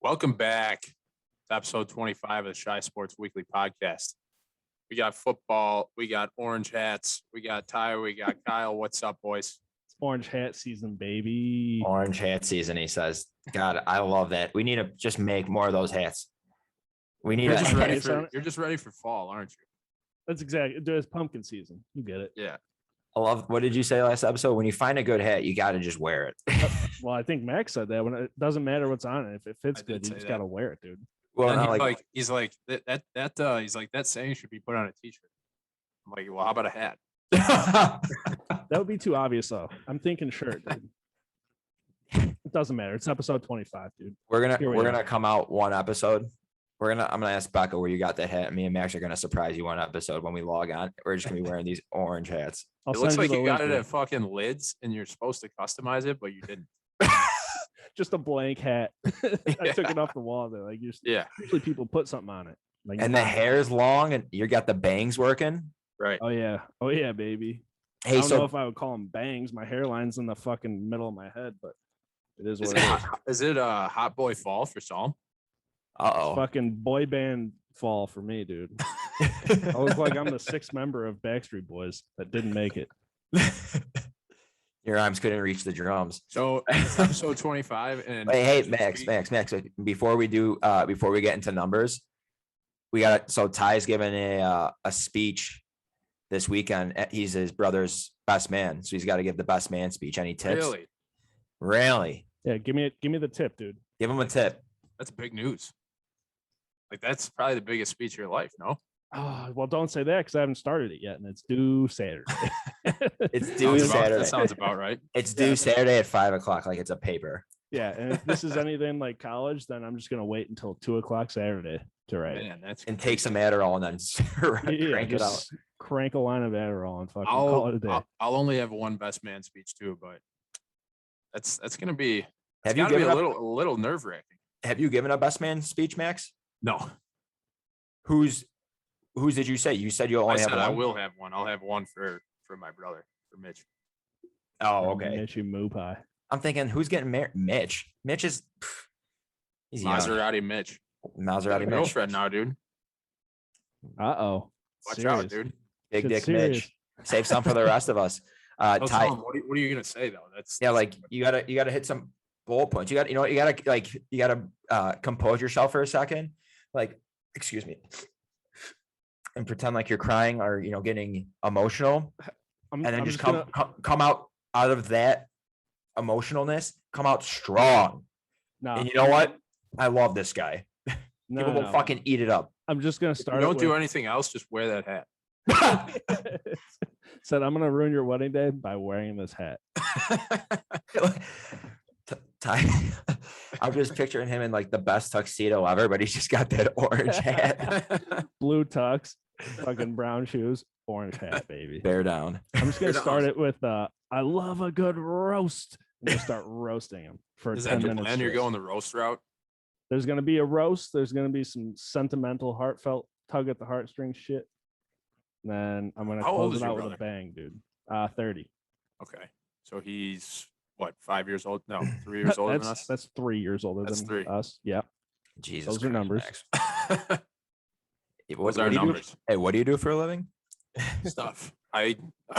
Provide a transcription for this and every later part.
Welcome back to episode 25 of the Shy Sports Weekly Podcast. We got football, we got orange hats, we got Ty, we got Kyle. What's up, boys? It's orange hat season, baby. Orange hat season, he says. God, I love that. We need to just make more of those hats. We need You're to. just ready for fall, aren't you? That's exactly. It's pumpkin season. You get it. Yeah. I love. What did you say last episode? When you find a good hat, you got to just wear it. Well, I think Max said that when it doesn't matter what's on it. If it fits good, you just got to wear it, dude. Well, he's like that saying should be put on a t-shirt. I'm like, well, how about a hat? That would be too obvious, though. I'm thinking shirt, dude. It doesn't matter. It's episode 25, dude. we're gonna come out one episode. I'm gonna ask Becca where you got that hat. Me and Max are gonna surprise you one episode when we log on. We're just gonna be wearing these orange hats. It looks like you got it at fucking Lids, and you're supposed to customize it, but you didn't. Just a blank hat. I took it off the wall. There, like usually people put something on it. Like, and the hair's long, and you got the bangs working. Right. Oh yeah, baby. Hey, I don't know if I would call them bangs. My hairline's in the fucking middle of my head, but it is what it is. Is it a hot boy fall for Psalm? Uh-oh. Fucking boy band fall for me, dude. I look like I'm the sixth member of Backstreet Boys that didn't make it. Your arms couldn't reach the drums. So episode 25 and hey, Max. Before we get into numbers, so Ty's giving a speech this weekend. He's his brother's best man, so he's got to give the best man speech. Any tips? Really? Yeah, give me the tip, dude. Give him a tip. That's big news. Like, that's probably the biggest speech of your life, no? Oh, well, don't say that because I haven't started it yet, and it's due Saturday. It's due Saturday. That sounds about right. It's due Saturday at 5:00, like it's a paper. Yeah, and if this is anything like college, then I'm just gonna wait until 2:00 Saturday to write. Man, and take some Adderall and then crank it out. Crank a line of Adderall and fucking call it a day. I'll only have one best man speech too, but that's gonna be. Have you given a little nerve wracking? Have you given a best man speech, Max? No. Whose did you say? You said you only have one. I will have one. I'll have one for my brother, for Mitch. Oh, okay. Mitch, you moo pie. I'm thinking, who's getting married? Mitch. Mitch is. He's Maserati Mitch. Maserati Mitch. Girlfriend now, dude. Uh-oh. Watch out, dude. Big dick Mitch. Save some for the rest of us. Ty, what are you gonna say though? That's like you gotta hit some bullet points. You gotta compose yourself for a second. Like, excuse me. And pretend like you're crying or getting emotional. And then just come out of that emotionalness, come out strong. No. And you know what? I love this guy. People will fucking eat it up. I'm just gonna start. Don't do anything else. Just wear that hat. Said I'm gonna ruin your wedding day by wearing this hat. Ty, I'm just picturing him in like the best tuxedo ever, but he's just got that orange hat. Blue tux, fucking brown shoes, orange hat, baby. Bear down. I'm just gonna start it with I love a good roast. And just start roasting him for 10 minutes. And you're going the roast route? There's gonna be a roast, there's gonna be some sentimental, heartfelt tug at the heartstrings shit. And then I'm gonna close it out with a bang, dude. 30. Okay. So he's what, 5 years old? No, 3 years older than us. That's 3 years older than us. Yeah. Jesus. Those are numbers. What's our numbers? Hey, what do you do for a living? Stuff. I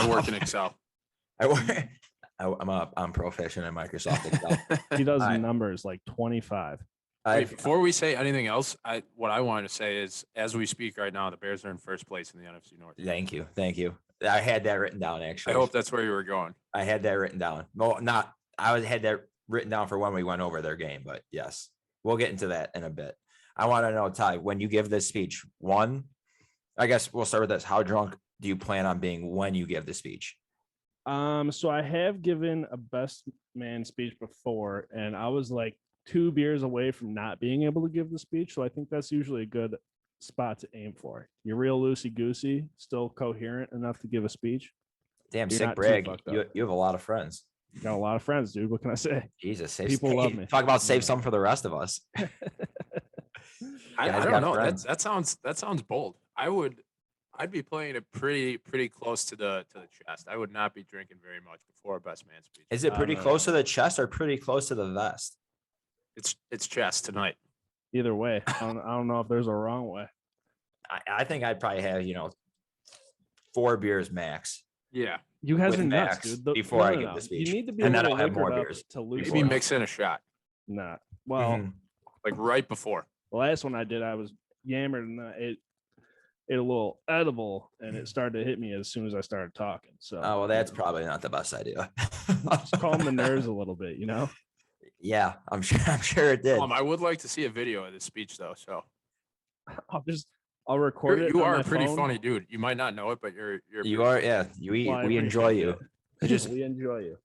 work in Excel. I'm proficient in Microsoft Excel. He does numbers like 25. Before we say anything else, what I wanted to say is, as we speak right now, the Bears are in first place in the NFC North. Thank you. I had that written down, actually. I hope that's where you were going. I had that written down. Well, had that written down for when we went over their game, but yes, we'll get into that in a bit. I want to know, Ty, when you give this speech, I guess we'll start with this. How drunk do you plan on being when you give the speech? So I have given a best man speech before, and I was like 2 beers away from not being able to give the speech. So I think that's usually a good spot to aim for. You're real loosey-goosey, still coherent enough to give a speech. Damn, sick brag. You have a lot of friends. Got a lot of friends, dude. What can I say? Jesus, people love me. Talk about save some for the rest of us. I don't know. That sounds bold. I'd be playing it pretty close to the chest. I would not be drinking very much before a best man speech. Is it pretty close to the chest or pretty close to the vest? It's chest tonight. Either way, I don't know if there's a wrong way. I think I'd probably have 4 beers max. Yeah. You guys With are nuts, Max dude. before I give the speech. You need to be And a then little I'll have more liquored up beers to lose. Maybe mix in a shot. Nah. Well, Mhm. Like right before. the last one I did, I was yammered and it ate a little edible, and it started to hit me as soon as I started talking. So, Oh, well, that's probably not the best idea. just calm the nerves a little bit, you know. Yeah, I'm sure it did. I would like to see a video of this speech though. So I'll record it. you on are my a pretty phone. funny dude. You might not know it, but you're You are, yeah. Well, I We enjoy appreciate you. it. Just We enjoy you.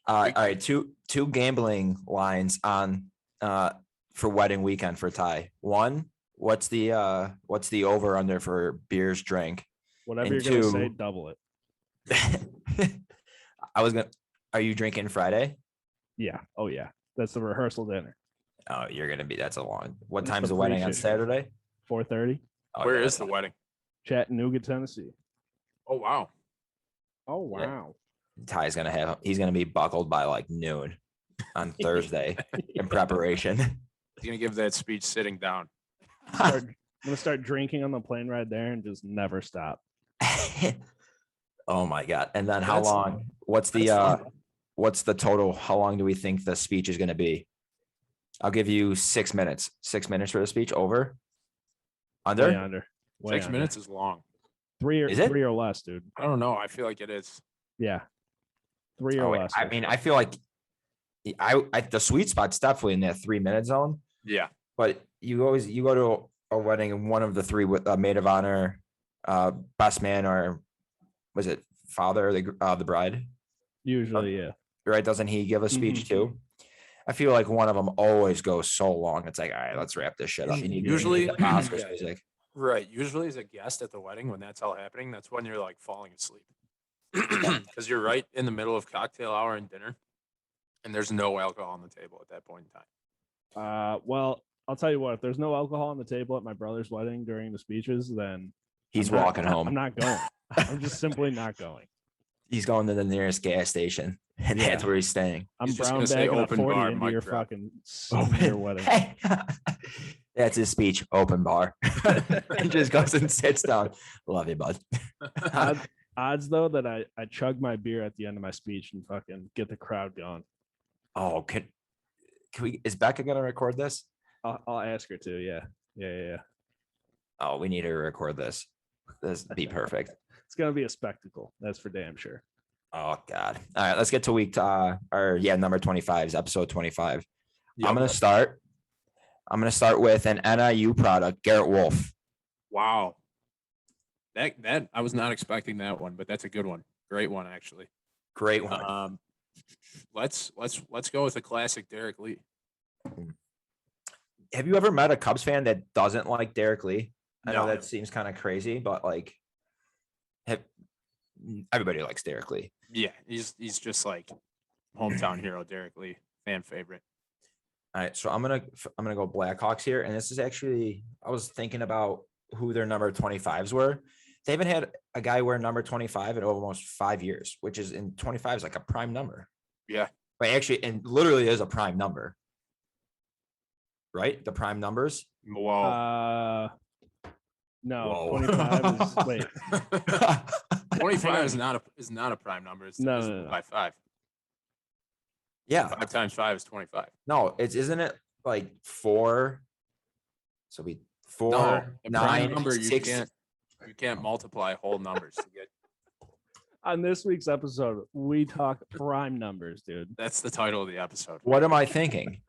all right. Two gambling lines on for wedding weekend for Ty. One, what's the over under for beers drank? Whatever And you're gonna say, two- double it. Are you drinking Friday? Yeah. Oh yeah. That's the rehearsal dinner. Oh, that's a long. What That's time's the the wedding on pre-show. Saturday? 4:30, Oh, Where yeah, is the wedding? Chattanooga, Tennessee. Oh wow. Oh Yeah. wow. Ty's he's gonna be buckled by like noon on Thursday in preparation. He's gonna give that speech sitting down. I'm gonna start drinking on the plane ride there and just never stop. Oh my god! And then how That's- long? What's the that's fun. what's the total? How long do we think the speech is going to be? I'll give you 6 minutes. 6 minutes for the speech. Over. Way Under. under. Way 6 under. minutes is long. Is it? 3 or less, dude. I don't know. I feel like it is. Yeah. 3 or Oh, wait, less. I mean, I feel like I the sweet spot's definitely in that 3 minute zone. Yeah. But you go to a wedding and one of the three with maid of honor, best man, or was it father of the bride? Usually, yeah. Right? Doesn't he give a speech too? I feel like one of them always goes so long. It's like, all right, let's wrap this shit up. You need Usually- the Oscars Yeah. music. Right. Usually as a guest at the wedding, when that's all happening, that's when you're like falling asleep. Because you're right in the middle of cocktail hour and dinner. And there's no alcohol on the table at that point in time. Well, I'll tell you what, if there's no alcohol on the table at my brother's wedding during the speeches, then He's I'm not- walking home. I'm not going. I'm just simply not going. He's going to the nearest gas station, and that's Yeah. where he's staying. I'm He's just brown gonna say bagging a open 40 bar, into mic your drop. fucking senior wedding. That's his speech. Open bar. And just goes and sits down. Love you, bud. Odds though that I chug my beer at the end of my speech and fucking get the crowd going. Oh, can we? Is Becca gonna record this? I'll ask her to. Yeah. Oh, we need her to record this. This would be perfect. It's gonna be a spectacle. That's for damn sure. Oh God. All right, let's get to number 25 is episode 25. Yep. I'm gonna start with an NIU product, Garrett Wolf. Wow. That I was not expecting that one, but that's a good one. Great one, actually. Great one. Let's go with a classic Derek Lee. Have you ever met a Cubs fan that doesn't like Derek Lee? I know No. that seems kind of crazy, but like, everybody likes Derek Lee. Yeah, he's just like hometown hero, Derek Lee, fan favorite. All right, so I'm gonna go Blackhawks here, and this is actually I was thinking about who their number 25s were. They haven't had a guy wear number 25 in almost 5 years, which is in 25 is like a prime number. Yeah. But actually, and literally is a prime number, right? The prime numbers. Whoa. No, Whoa. 25 is wait. 25 is not a prime number. It's No, divisible no. by 5. Yeah. 5 times 5 is 25. No, isn't it like 4? So we 4, No, a prime 9, number 6. you can't multiply whole numbers to get. On this week's episode, we talk prime numbers, dude. That's the title of the episode. What am I thinking?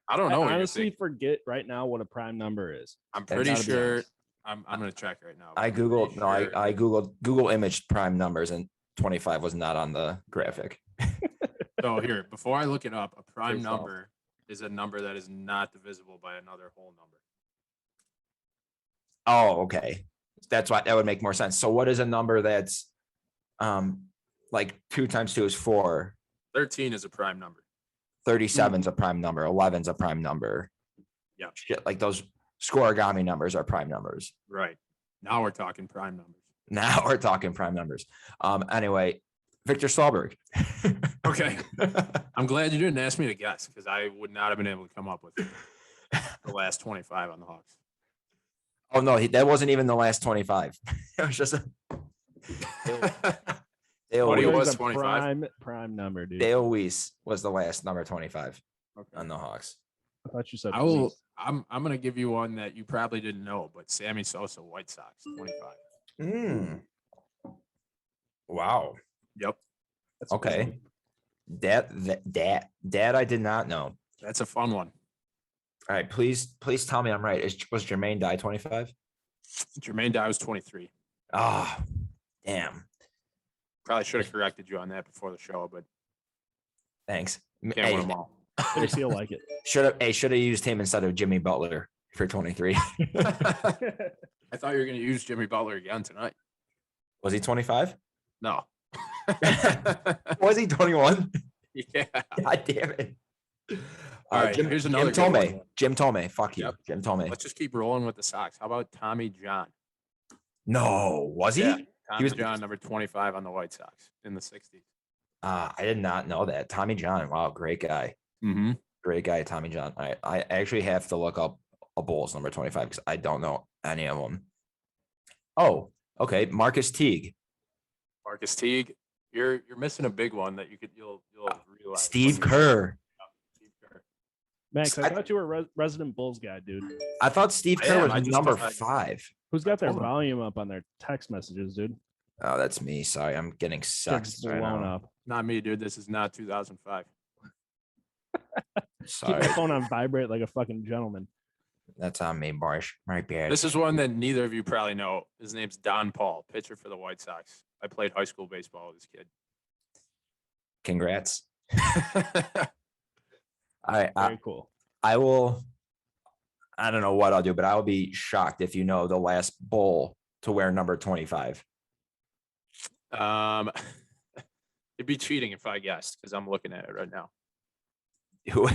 I don't know. what I you're honestly thinking. forget right now what a prime number is. I'm That's pretty gotta be sure. honest. I'm gonna check right now. I I'm pretty googled. No, sure- I googled Google imaged prime numbers, and 25 was not on the graphic. So here, before I look it up, a prime Yourself. number is a number that is not divisible by another whole number. Oh, okay. That's why that would make more sense. So what is a number that's like 2 times 2 is 4, 13 is a prime number. 37 is a prime number, 11 is a prime number. Yeah. Shit, like those scoregami numbers are prime numbers. Right. Now we're talking prime numbers. Now we're talking prime numbers. Anyway, Victor Stallberg. Okay. I'm glad you didn't ask me to guess because I would not have been able to come up with it. The last 25 on the Hawks. Oh no, that wasn't even the last 25. It was just a Dale What he Weiss. was There's a 25? prime number, dude. Dale Weiss was the last number 25 Okay. on the Hawks. I thought you said I will. Weiss. I'm gonna give you one that you probably didn't know, but Sammy Sosa, White Sox, 25. Wow. Yep, That's Okay. That I did not know. that's a fun one. All right, please tell me I'm right. Was Jermaine Dye 25? Jermaine Dye was 23. Ah, damn. Probably should have corrected you on that before the show, but Thanks. can't Hey, win them all. I feel like it. should have used him instead of Jimmy Butler for 23. I thought you were gonna use Jimmy Butler again tonight. Was he 25? No. Was he 21? Yeah. God damn it. All right, here's another good one. Jim Tomei. Fuck you. Yep. Jim Tomei. Let's just keep rolling with the Sox. How about Tommy John? No, was he? Yeah, Tommy was- John, number 25 on the White Sox in the 60s. I did not know that. Tommy John. Wow, great guy. Mm-hmm. Great guy, Tommy John. I actually have to look up a Bulls number 25 because I don't know any of them. Oh, okay. Marcus Teague. Marcus Teague. You're missing a big one that you'll realize. Steve Kerr. Steve Kerr. Max, I I- thought you were a resident Bulls guy, dude. I thought Steve I Kerr am. I was just number don't- 5. Who's got their told him. volume up on their text messages, dude? Oh, that's me. Sorry, I'm getting Shit's sucked right blown now. up. Not me, dude. This is not 2005. Keep Sorry, your phone on vibrate like a fucking gentleman. that's on me, Marsh. My bad. This is one that neither of you probably know. His name's Don Paul, pitcher for the White Sox. I played high school baseball with this kid. Congrats. I Very cool. I will. I don't know what I'll do, but I will be shocked if you know the last Bull to wear number 25. It'd be cheating if I guessed because I'm looking at it right now. Who?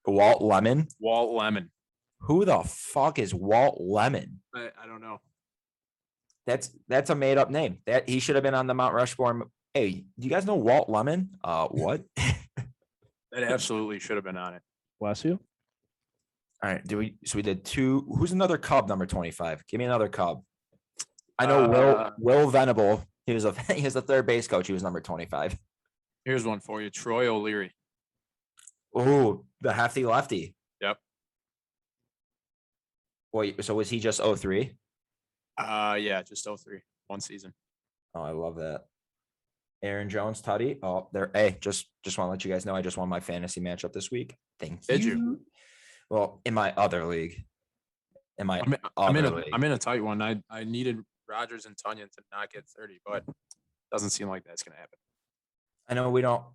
Walt Lemon. Walt Lemon. Who the fuck is Walt Lemon? I don't know. That's a made up name. That he should have been on the Mount Rushmore. Hey, do you guys know Walt Lemon? What? That absolutely should have been on it. Bless you. All right. So we did 2. Who's another Cub number 25? Give me another Cub. I know Will Venable. He was the third base coach. He was number 25. Here's one for you. Troy O'Leary. Oh, the hefty lefty. Yep. Wait, so was he just 03? Yeah, just 03. One season. Oh, I love that. Aaron Jones, Tutty. Oh, there. Hey, just want to let you guys know I just won my fantasy matchup this week. Thank Did you. you? Well, in my other league. I'm I'm in a tight one. I needed Rodgers and Tunyon to not get 30, but doesn't seem like that's gonna happen. I know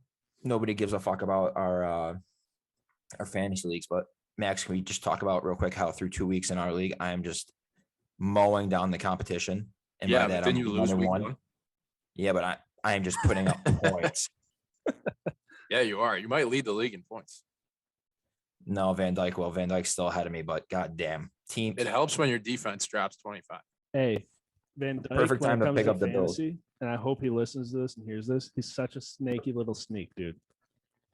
nobody gives a fuck about our fantasy leagues, but Max, can we just talk about real quick how through 2 weeks in our league, I am just mowing down the competition. And Yeah, by but that, then I'm you lose week 1-1. one. Yeah, but I am just putting up points. Yeah, you are. You might lead the league in points. No, Van Dyke's still ahead of me, but goddamn team. It helps when your defense drops 25. Hey, Van Dyke, Perfect when it time to comes pick up the Bills. fantasy, and I hope he listens to this and hears this. He's such a snaky little sneak, dude.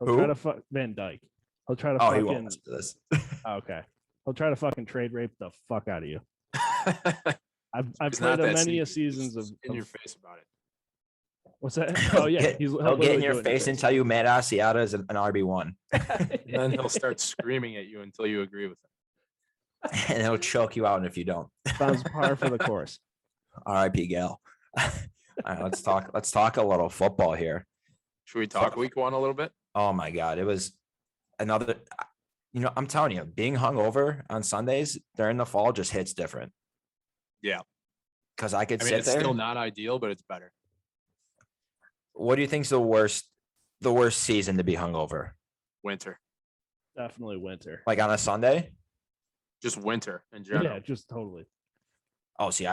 He'll Who? try to fuck Van Dyke. He'll try to Oh, he won't fucking. listen to this. Okay. He'll try to fucking trade rape the fuck out of you. I've He's not played a that many a sneaky. seasons Just of in your face about it. what's that? Oh yeah, He'll get literally in your do it face and tell you Matt Asiata is an RB1, And then he'll start screaming at you until you agree with him. and he'll choke you out if you don't. Sounds par for the course. R.I.P. Gal. All right, let's talk a little football here. Should we talk week one a little bit? Oh my God, it was another. I'm telling you, being hungover on Sundays during the fall just hits different. Yeah. Because I could I mean, sit it's there. still not ideal, but it's better. What do you think's the worst season to be hungover? Winter. Definitely winter. Like on a Sunday? Just winter in general. Yeah, just totally. Oh, see,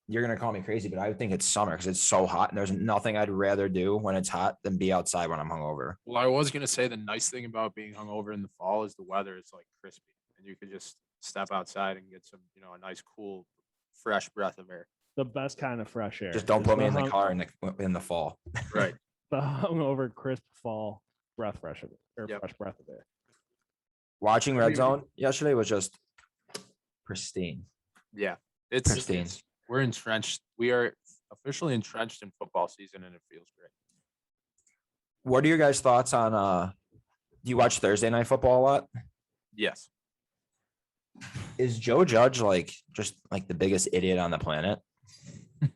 you're gonna call me crazy, but I would think it's summer because it's so hot, and there's nothing I'd rather do when it's hot than be outside when I'm hungover. Well, I was gonna say the nice thing about being hungover in the fall is the weather is like crispy, and you could just step outside and get some, a nice, cool, fresh breath of air. The best kind of fresh air. Just don't is put me in the hung- car in the fall. Right. The hungover, crisp fall breath fresh or Yep. fresh breath of air. watching Red Zone yesterday was just pristine. Yeah, Pristine. we're entrenched. We are officially entrenched in football season, and it feels great. What are your guys' thoughts on do you watch Thursday Night Football a lot? Yes. Is Joe Judge like just like the biggest idiot on the planet? I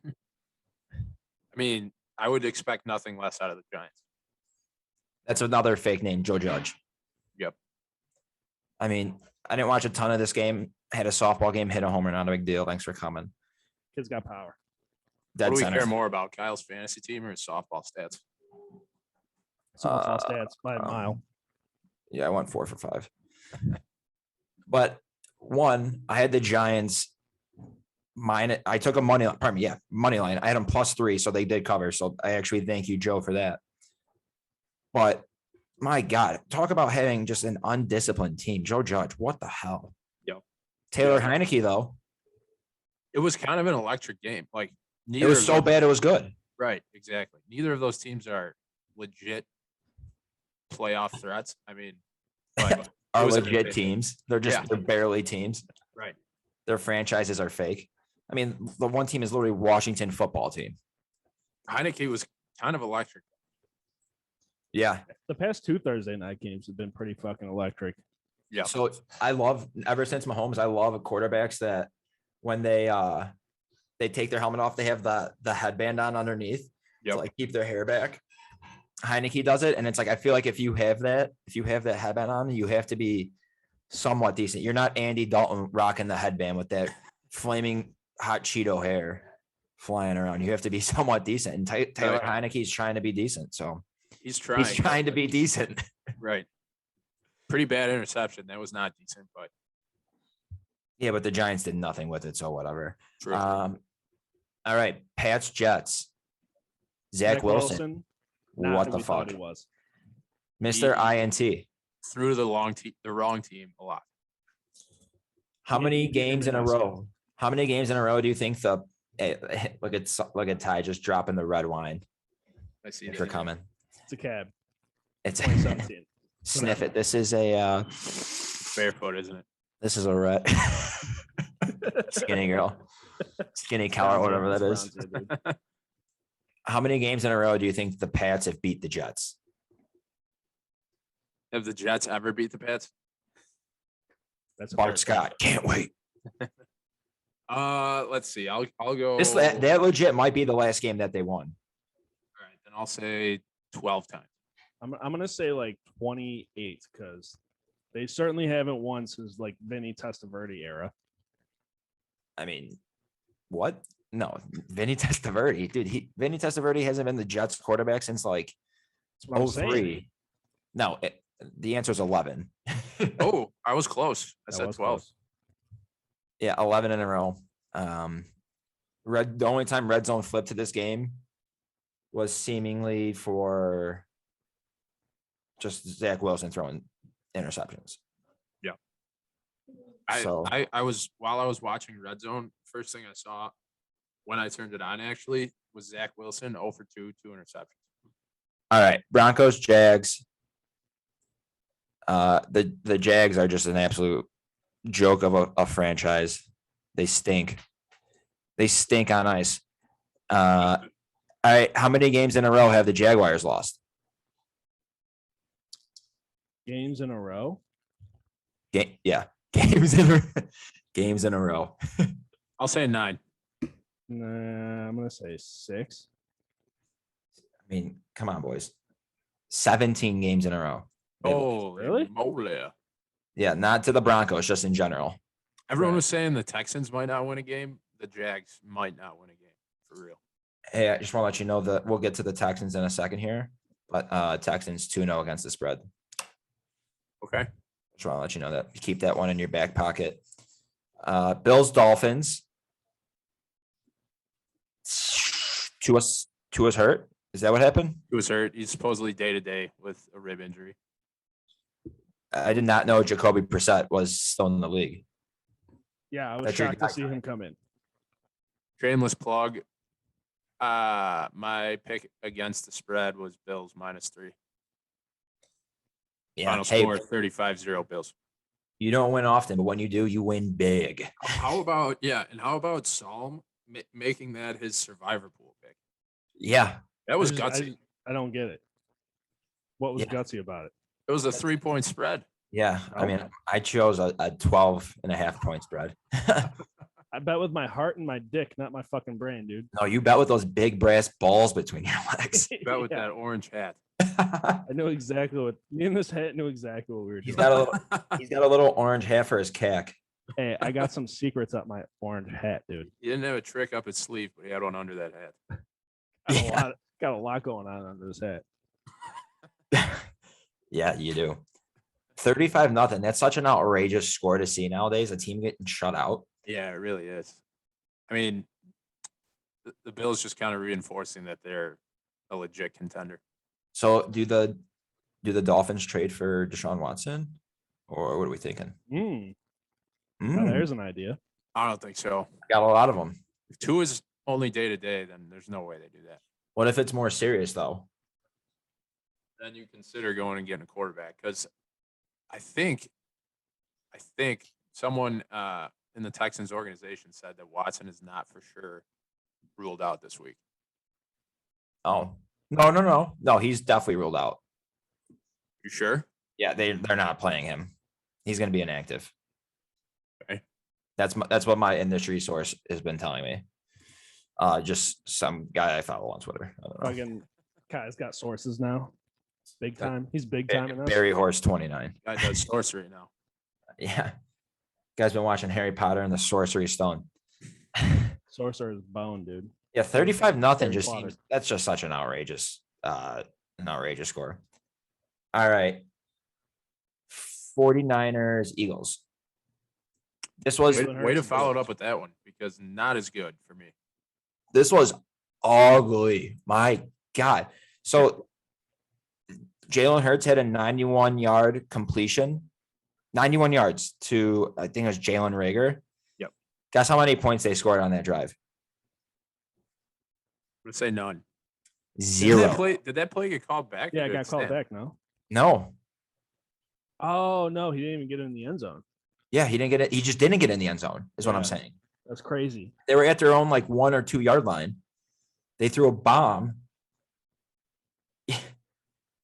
mean, I would expect nothing less out of the Giants. That's another fake name, Joe Judge. Yep. I mean, I didn't watch a ton of this game. Had a softball game, hit a homer, not a big deal. Thanks for coming. Kid's got power. Dead What do we center. care more about, Kyle's fantasy team or his softball stats? Softball stats by a mile. Yeah, I went 4 for 5. But one, I had the Giants I took a money line. I had them +3, so they did cover. So I actually thank you, Joe, for that. But my God, talk about having just an undisciplined team. Joe Judge, what the hell? Yep. Taylor Heineke, though. It was kind of an electric game. Like It was so bad, it was good. Right, exactly. Neither of those teams are legit playoff threats. I mean, but Are was legit entertaining. teams. They're barely teams. Right. Their franchises are fake. I mean, the one team is literally Washington football team. Heineke was kind of electric. Yeah. The past 2 Thursday night games have been pretty fucking electric. Yeah. So I love, ever since Mahomes, I love quarterbacks that when they take their helmet off, they have the headband on underneath to like keep their hair back. Heineke does it, and it's like I feel like if you have that headband on, you have to be somewhat decent. You're not Andy Dalton rocking the headband with that flaming hot Cheeto hair flying around. You have to be somewhat decent. And Taylor Heineke's trying to be decent, so he's trying to be decent. Right. Pretty bad interception. That was not decent, but yeah, but the Giants did nothing with it, so whatever. true. All right, Pats Jets. Zach Wilson. What the fuck? He was. Mr. INT. Threw the wrong team a lot. How many games in a row? How many games in a row do you think look at Ty just dropping the red wine? I see Thanks for that. coming. It's a cab. It's 2017. sniff it. This is a Barefoot, isn't it? this is a red skinny girl, skinny cow or whatever that is. How many games in a row do you think the Pats have beat the Jets? Have the Jets ever beat the Pats? That's a Bart fair Scott, can't wait. Let's see. I'll go. That legit might be the last game that they won. All right, then I'll say 12 times. I'm gonna say like 28 because they certainly haven't won since like Vinny Testaverde era. I mean, what? No, Vinny Testaverde, dude. Vinny Testaverde hasn't been the Jets quarterback since like That's what I'm saying. 03. No, the answer is 11. Oh, I was close. I That said was 12. close. Yeah, 11 in a row. The only time Red Zone flipped to this game was seemingly for just Zach Wilson throwing interceptions. I was while I was watching Red Zone, first thing I saw when I turned it on actually was Zach Wilson 0 for 2 interceptions. All right, Broncos, Jags. The Jags are just an absolute joke of a franchise. They stink. They stink on ice. All right, how many games in a row have the Jaguars lost? Games in a row. Games in a row. I'll say 9. Nah, I'm gonna say 6. I mean, come on, boys. 17 games in a row. Oh, really? Moly. Yeah, not to the Broncos, just in general. Everyone was saying the Texans might not win a game. The Jags might not win a game for real. Hey, I just want to let you know that we'll get to the Texans in a second here, but Texans 2-0 against the spread. Okay. Just want to let you know that. Keep that one in your back pocket. Bills, Dolphins. Tua's hurt. Is that what happened? He was hurt. He's supposedly day to day with a rib injury. I did not know Jacoby Brissett was still in the league. Yeah, I was That's your shocked to guy. see him come in. Shameless plug. My pick against the spread was Bills -3. Yeah. Final Hey, score 35-0 Bills. You don't win often, but when you do, you win big. How about Psalm making that his survivor pool pick? Yeah. That was gutsy. I don't get it. What was Yeah. gutsy about it? It was a 3-point spread. Yeah. I mean, Okay. I chose a 12.5-point spread. I bet with my heart and my dick, not my fucking brain, dude. No, you bet with those big brass balls between your legs. Bet with Yeah, that orange hat. I know exactly what me and this hat knew exactly what we were He's doing. got a little orange hat for his cack. Hey, I got some secrets up my orange hat, dude. He didn't have a trick up his sleeve, but he had one under that hat. Got a lot going on under this hat. Yeah, you do. 35-0. That's such an outrageous score to see nowadays. A team getting shut out. Yeah, it really is. I mean, the Bills just kind of reinforcing that they're a legit contender. So do the Dolphins trade for Deshaun Watson, or what are we thinking? Now there's an idea. I don't think so. Got a lot of them. If Tua is only day to day, then there's no way they do that. What if it's more serious though? Then you consider going and getting a quarterback, because I think someone in the Texans organization said that Watson is not for sure ruled out this week. Oh, no. He's definitely ruled out. You sure? Yeah, they're not playing him. He's going to be inactive. Okay. That's what my industry source has been telling me. Just some guy I follow on Twitter. I don't know. Fucking guy's got sources now. Big time. He's big time in this. Barry Horse 29. Guy does sorcery now. Yeah. Guy's been watching Harry Potter and the Sorcery Stone. Sorcerer's bone, dude. Yeah, 35-0 Harry just Potter. seems that's just such an outrageous score. All right. 49ers, Eagles. This was Way to follow it up with that one, because not as good for me. this was ugly. My God. So Jalen Hurts had a 91-yard completion, 91 yards to, I think it was Jalen Reagor. Yep. Guess how many points they scored on that drive? Let's say none. 0. Did that play get called back? Yeah, it got called back, no? No. Oh, no, he didn't even get in the end zone. Yeah, he didn't get it. He just didn't get in the end zone, is what I'm Yeah. saying. That's crazy. They were at their own like 1 or 2 yard line. They threw a bomb.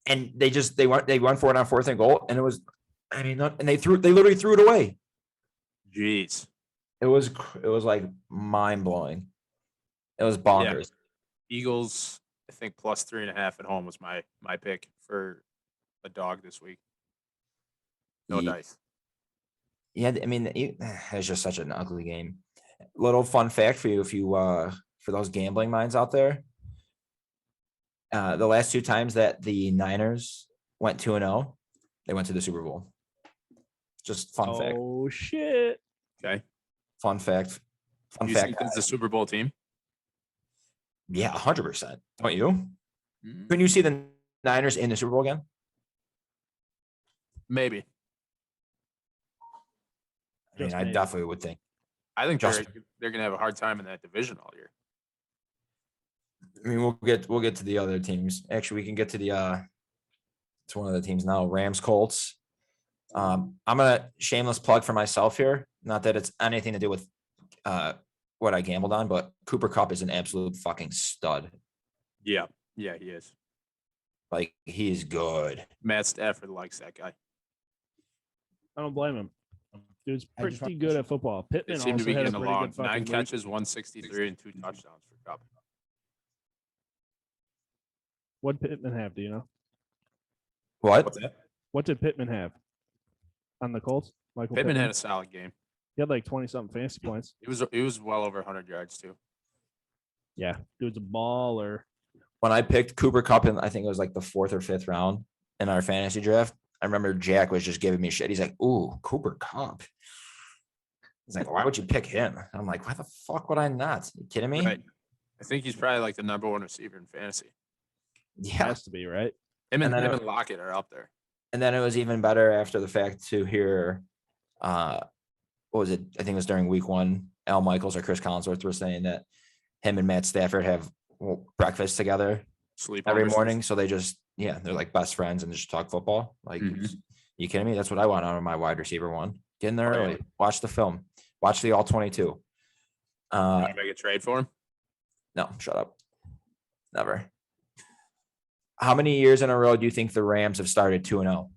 And they went for it on 4th and goal. And it was, I mean, and they literally threw it away. Jeez. It was like mind blowing. It was bonkers. Eagles, I think plus 3.5 at home was my pick for a dog this week. No dice. Yeah, I mean, it's just such an ugly game. Little fun fact for you, for those gambling minds out there. The last 2 times that the Niners went 2-0, they went to the Super Bowl. Just fun fact. Oh, shit. Okay. Fun fact. You think it's the Super Bowl team? Yeah, 100%. Don't you? Mm, Can you see the Niners in the Super Bowl again? maybe. I mean, Just I maybe. definitely would think. I think Just- they're gonna have a hard time in that division all year. I mean, we'll get to the other teams. Actually, we can get to to one of the teams now. Rams, Colts. I'm gonna shameless plug for myself here. Not that it's anything to do with what I gambled on, but Cooper Kupp is an absolute fucking stud. Yeah, he is. Like, he is good. Matt Stafford likes that guy. I don't blame him. Dude's I just pretty want- good at football. They Pittman seem to also be had a getting pretty along. good fucking 9 week. catches, 163, and 2 touchdowns for Kupp. What did Pittman have? Do you know? What? What's that? What did Pittman have on the Colts? Michael Pittman had a solid game. He had like 20-something fantasy points. He was well over 100 yards too. Yeah, dude's a baller. When I picked Cooper Kupp in, I think it was like the 4th or 5th round in our fantasy draft, I remember Jack was just giving me shit. He's like, "Ooh, Cooper Kupp." He's like, "Why would you pick him?" I'm like, "Why the fuck would I not? You kidding me?" Right. I think he's probably like the #1 receiver in fantasy. Yeah. Has to be, right? Him And then and Lockett are up there. And then it was even better after the fact to hear, what was it? I think it was during week 1. Al Michaels or Chris Collinsworth were saying that him and Matt Stafford have breakfast together Sleep every overs. morning. So they just, they're like best friends and just talk football. Like, Mhm. You kidding me? That's what I want out of my wide receiver one. Get in there Oh, yeah. early. Watch the film. Watch the all 22. You wanna make a trade for him? No, shut up. Never. How many years in a row do you think the Rams have started 2-0?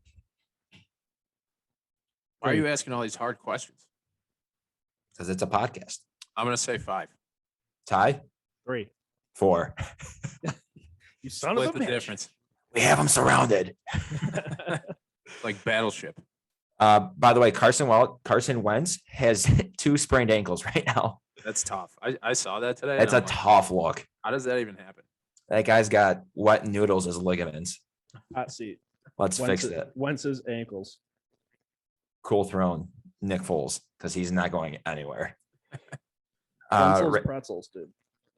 Why are you asking all these hard questions? Because it's a podcast. I'm gonna say 5. Ty? 3. 4. You son Split of a the bitch. difference. We have them surrounded. Like Battleship. By the way, Carson Wentz has 2 sprained ankles right now. That's tough. I saw that today. It's a and I'm like, tough look. how does that even happen? That guy's got wet noodles as ligaments. Hot seat. Let's fix it. Wentz's ankles. Cool throne, Nick Foles, because he's not going anywhere. Wenzel's pretzels, dude.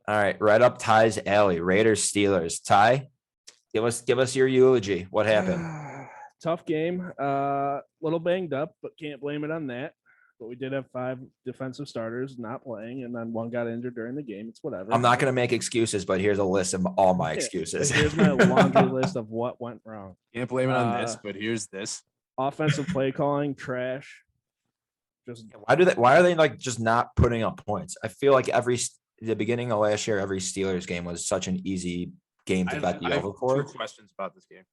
All right, right up Ty's alley. Raiders, Steelers. Ty, give us your eulogy. What happened? Tough game. Little banged up, but can't blame it on that. But we did have 5 defensive starters not playing, and then 1 got injured during the game. It's whatever. I'm not going to make excuses, but here's a list of all my Yeah, excuses. Here's my laundry list of what went wrong. Can't blame it on this, but here's this. Offensive play calling, trash. Just Why are they like just not putting up points? I feel like the beginning of last year, every Steelers game was such an easy game to bet the I have over for. 2 questions about this game.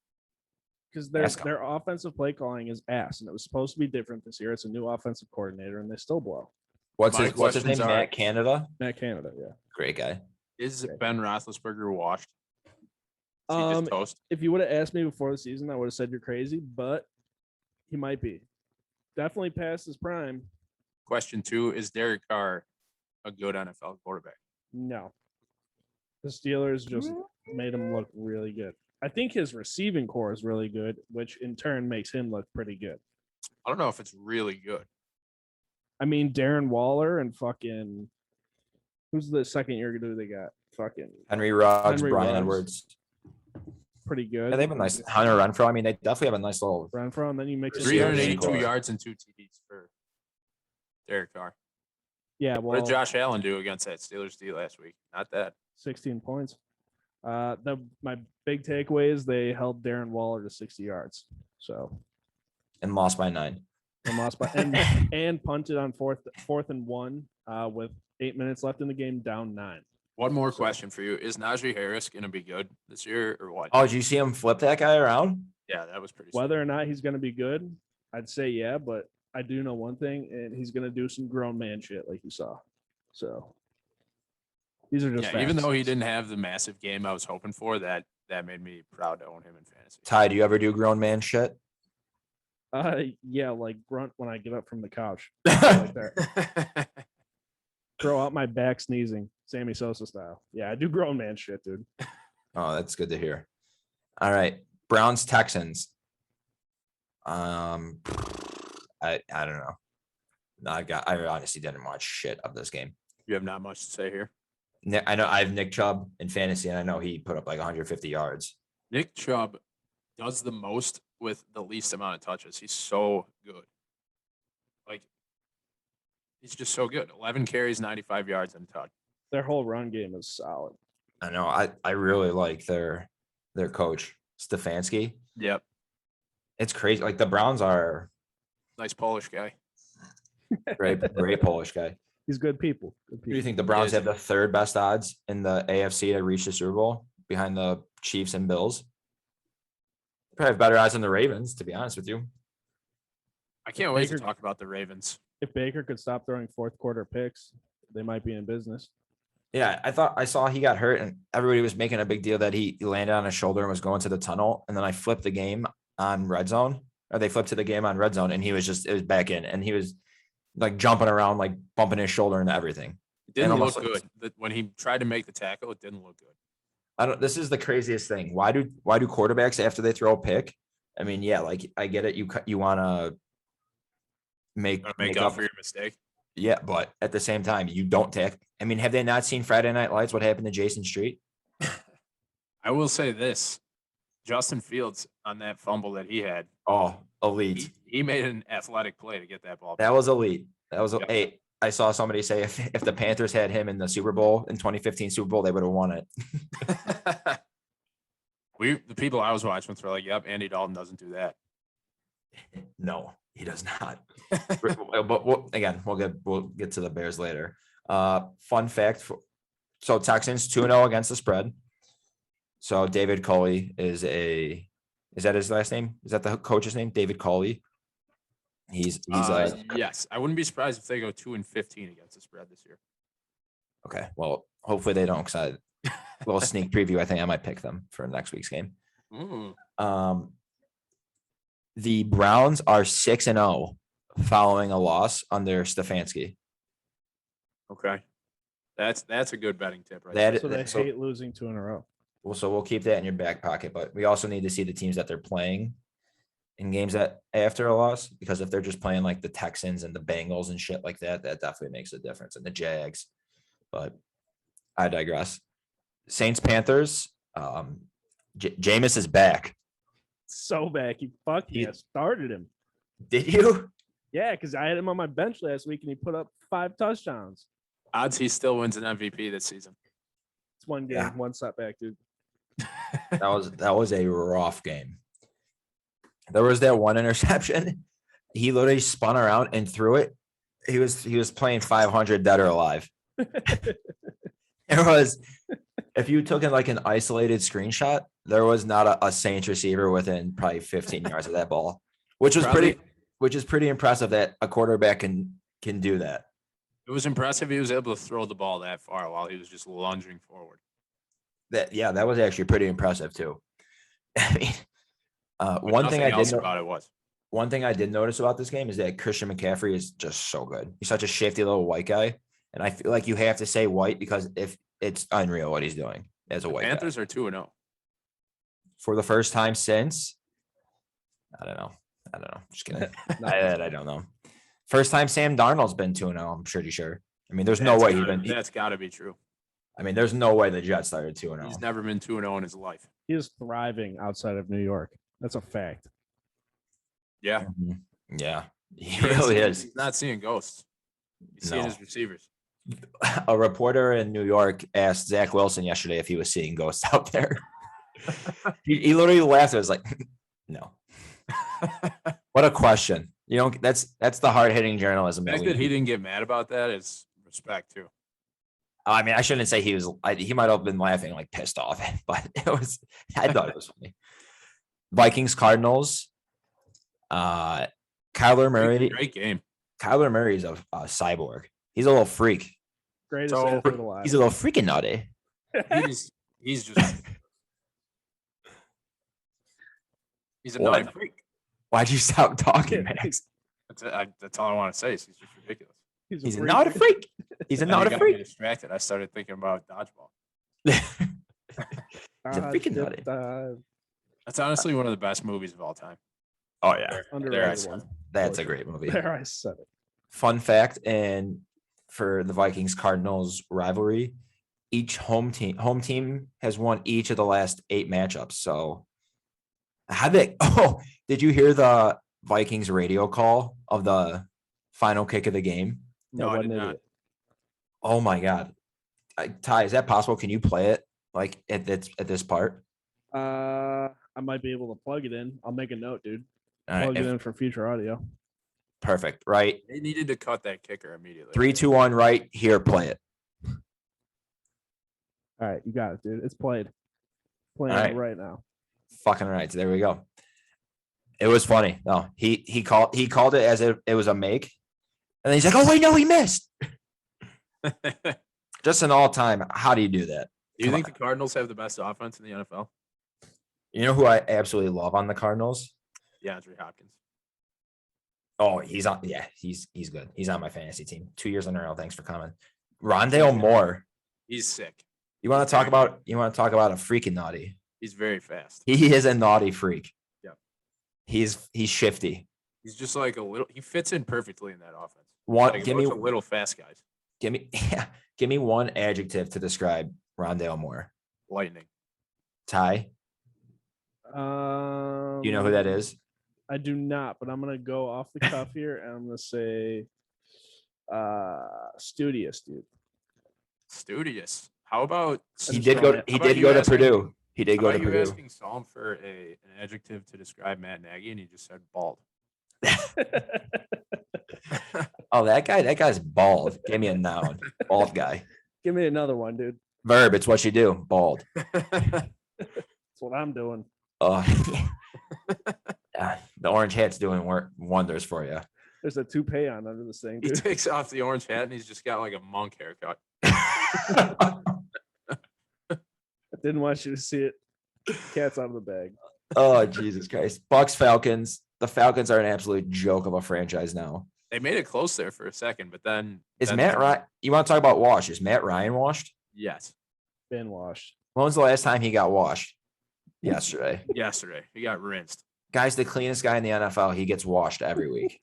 because Ask 'em. their offensive play calling is ass, and it was supposed to be different this year. It's a new offensive coordinator, and they still blow. What's My his name? questions are- Matt Canada. Matt Canada, yeah. Great guy. Is Okay. Ben Roethlisberger washed? Is he just toast? If you would have asked me before the season, I would have said you're crazy, but he might be. Definitely past his prime. Question 2, is Derek Carr a good NFL quarterback? No. The Steelers just made him look really good. I think his receiving core is really good, which in turn makes him look pretty good. I don't know if it's really good. I mean, Darren Waller and fucking who's the second year dude they got? Fucking Henry Ruggs, Henry Brian Ruggs. Edwards. pretty good. Yeah, they have a nice Hunter Renfro. I mean, they definitely have a nice little. Renfro, and then you mix in 382 Core. yards and 2 TDs for Derek Carr. Yeah, What well, did Josh Allen do against that Steelers D last week? Not that. 16 points. My big takeaway is they held Darren Waller to 60 yards. So And lost by 9. and lost by and punted on fourth and 1 with 8 minutes left in the game, down 9. One more question for you. Is Najee Harris going to be good this year or what? Oh, did you see him flip that guy around? Yeah, that was pretty Whether or not he's going to be good, I'd say yeah, but I do know one thing, and he's going to do some grown man shit like you saw. So these are just Yeah, even facts. though he didn't have the massive game I was hoping for, that made me proud to own him in fantasy. Ty, do you ever do grown man shit? Yeah, like grunt when I get up from the couch, like that. Throw out my back sneezing, Sammy Sosa style. Yeah, I do grown man shit, dude. Oh, that's good to hear. All right, Browns Texans. I don't know. No, I honestly didn't watch shit of this game. You have not much to say here. I know I have Nick Chubb in fantasy, and I know he put up like 150 yards. Nick Chubb does the most with the least amount of touches. He's so good. Like, he's just so good. 11 carries, 95 yards, and a touch. Their whole run game is solid. I know. I really like their coach Stefanski. Yep. It's crazy. Like the Browns are Nice Polish guy. great Polish guy. He's good people. Good Do you people. think the Browns is. have the 3rd best odds in the AFC to reach the Super Bowl behind the Chiefs and Bills? Probably have better odds than the Ravens, to be honest with you. I can't wait to Baker- talk about the Ravens. If Baker could stop throwing fourth quarter picks, they might be in business. Yeah, I saw he got hurt and everybody was making a big deal that he landed on his shoulder and was going to the tunnel. And then I flipped the game on red zone, or they flipped to the game on red zone, and it was back in, and he was like jumping around, like bumping his shoulder into everything. It didn't look almost good. When he tried to make the tackle, it didn't look good. This is the craziest thing. Why do quarterbacks after they throw a pick? I mean, yeah, like I get it. You want to make Up for your mistake. Yeah, but at the same time, you don't tackle. I mean, have they not seen Friday Night Lights? What happened to Jason Street? I will say this. Justin Fields on that fumble that he had, Oh, elite. he made an athletic play to get that ball. That was elite. That was Yeah. hey. I saw somebody say if the Panthers had him in the Super Bowl in 2015 Super Bowl, they would have won it. The people I was watching with were like, "Yep, Andy Dalton doesn't do that." No, he does not. But we'll get to the Bears later. Fun fact: so Texans 2-0 against the spread. So David Culley is that his last name? Is that the coach's name? David Culley. He's yes. I wouldn't be surprised if they go 2-15 against the spread this year. okay. Well, hopefully they don't. Cause a little sneak preview. I think I might pick them for next week's game. The Browns are 6-0 following a loss under Stefanski. Okay. That's a good betting tip, right? That So they hate losing 2 in a row. Well, so we'll keep that in your back pocket, but we also need to see the teams that they're playing in games that after a loss, because if they're just playing like the Texans and the Bengals and shit like that, that definitely makes a difference, and the Jags. But I digress. Saints Panthers. Jameis is back. So back. He fucking started him. Did you? Yeah, because I had him on my bench last week and he put up 5 touchdowns. Odds he still wins an MVP this season. It's one game, one setback, dude. That was a rough game. There was that one interception. He literally spun around and threw it. He was playing 500 dead or alive. There was, if you took like an isolated screenshot, there was not a Saints receiver within probably 15 yards of that ball, which is pretty impressive that a quarterback can do that. It was impressive he was able to throw the ball that far while he was just lunging forward. That was actually pretty impressive too. I mean, one thing I did notice about this game is that Christian McCaffrey is just so good. He's such a shifty little white guy, and I feel like you have to say white because if it's unreal what he's doing as a white guy. Panthers are 2-0 for the first time since. I don't know. Just kidding. I don't know. First time Sam Darnold's been 2-0. I'm pretty sure. I mean, there's no way that's got to be true. I mean, there's no way the Jets started 2-0. He's never been 2-0 in his life. He is thriving outside of New York. That's a fact. Yeah. Mm-hmm. Yeah. He really is. He's not seeing ghosts. He's seeing his receivers. A reporter in New York asked Zach Wilson yesterday if he was seeing ghosts out there. he literally laughed. It was like, no. What a question. You know, that's the hard-hitting journalism. The fact that he didn't get mad about that is respect too. I mean, I shouldn't say he was. He might have been laughing, like pissed off, but it was. I thought it was funny. Vikings Cardinals. Kyler Murray. Great game. Kyler Murray is a cyborg. He's a little freak. Greatest athlete alive. He's a little freaking naughty. He's just. He's a naughty freak. Why'd you stop talking, Max? That's all I want to say. He's just ridiculous. He's a naughty freak. He's a naughty freak. Distracted. I started thinking about dodgeball. He's a freaking naughty. That's honestly one of the best movies of all time. Oh yeah, that's a great movie. There, I said it. Fun fact, and for the Vikings Cardinals rivalry, each home team has won each of the last 8 matchups. So, did you hear the Vikings radio call of the final kick of the game? No, I did not. Oh my God, Ty, is that possible? Can you play it like at this part? I might be able to plug it in. I'll make a note, dude. All plug it in for future audio. Perfect. Right. They needed to cut that kicker immediately. 3, 2, 1. Right here. Play it. All right, you got it, dude. It's played. Playing right now. Fucking right. There we go. It was funny. No, he called it as if it was a make, and then he's like, "Oh wait, no, he missed." Just an all-time. How do you do that? Do you think the Cardinals have the best offense in the NFL? You know who I absolutely love on the Cardinals? DeAndre Hopkins. Oh, he's on. Yeah, he's good. He's on my fantasy team. 2 years in a row. Thanks for coming. Rondale Moore. He's sick. You want to talk about a freaking naughty? He's very fast. He is a naughty freak. Yeah. He's shifty. He's just like a little. He fits in perfectly in that offense. Give me a little fast guys. Give me one adjective to describe Rondale Moore. Lightning. Ty. You know who that is? I do not, but I'm gonna go off the cuff here and I'm gonna say studious, dude. Studious. How about he did go to Purdue. He did go to Purdue. You asking Psalm for an adjective to describe Matt Nagy, and he just said bald. Oh, that guy's bald. Give me a noun. Bald guy. Give me another one, dude. Verb, it's what you do. Bald. That's what I'm doing. Oh, yeah. The orange hat's doing wonders for you. There's a toupee on under this thing, He dude. takes off the orange hat and he's just got like a monk haircut. I didn't want you to see it. Cat's out of the bag. Oh, Jesus Christ. Bucks, Falcons. The Falcons are an absolute joke of a franchise now. They made it close there for a second, but then Matt Ryan? You want to talk about wash? Is Matt Ryan washed? Yes. Been washed. When was the last time he got washed? Yesterday. Yesterday. He got rinsed. Guy's the cleanest guy in the NFL. He gets washed every week.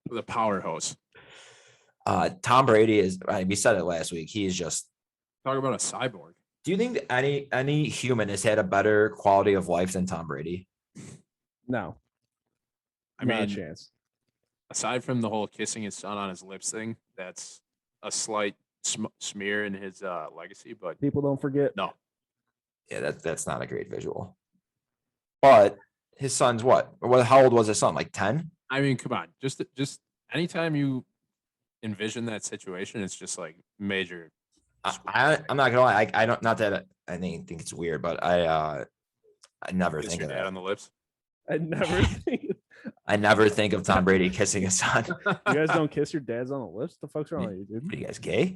With a power hose. Tom Brady is, we said it last week. He is just. Talk about a cyborg. Do you think that any human has had a better quality of life than Tom Brady? No. Not a chance. Aside from the whole kissing his son on his lips thing, that's a slight smear in his legacy. But people don't forget. No. Yeah, that's not a great visual. But his son's what? How old was his son? Like 10? I mean, come on. Just anytime you envision that situation, it's just like major. I'm not gonna lie. I don't. Not that I think it's weird, but I never Kiss think your of dad that. on the lips. I never think. I never think of Tom Brady kissing his son. You guys don't kiss your dads on the lips? The fuck's wrong with you, dude? What are you guys gay?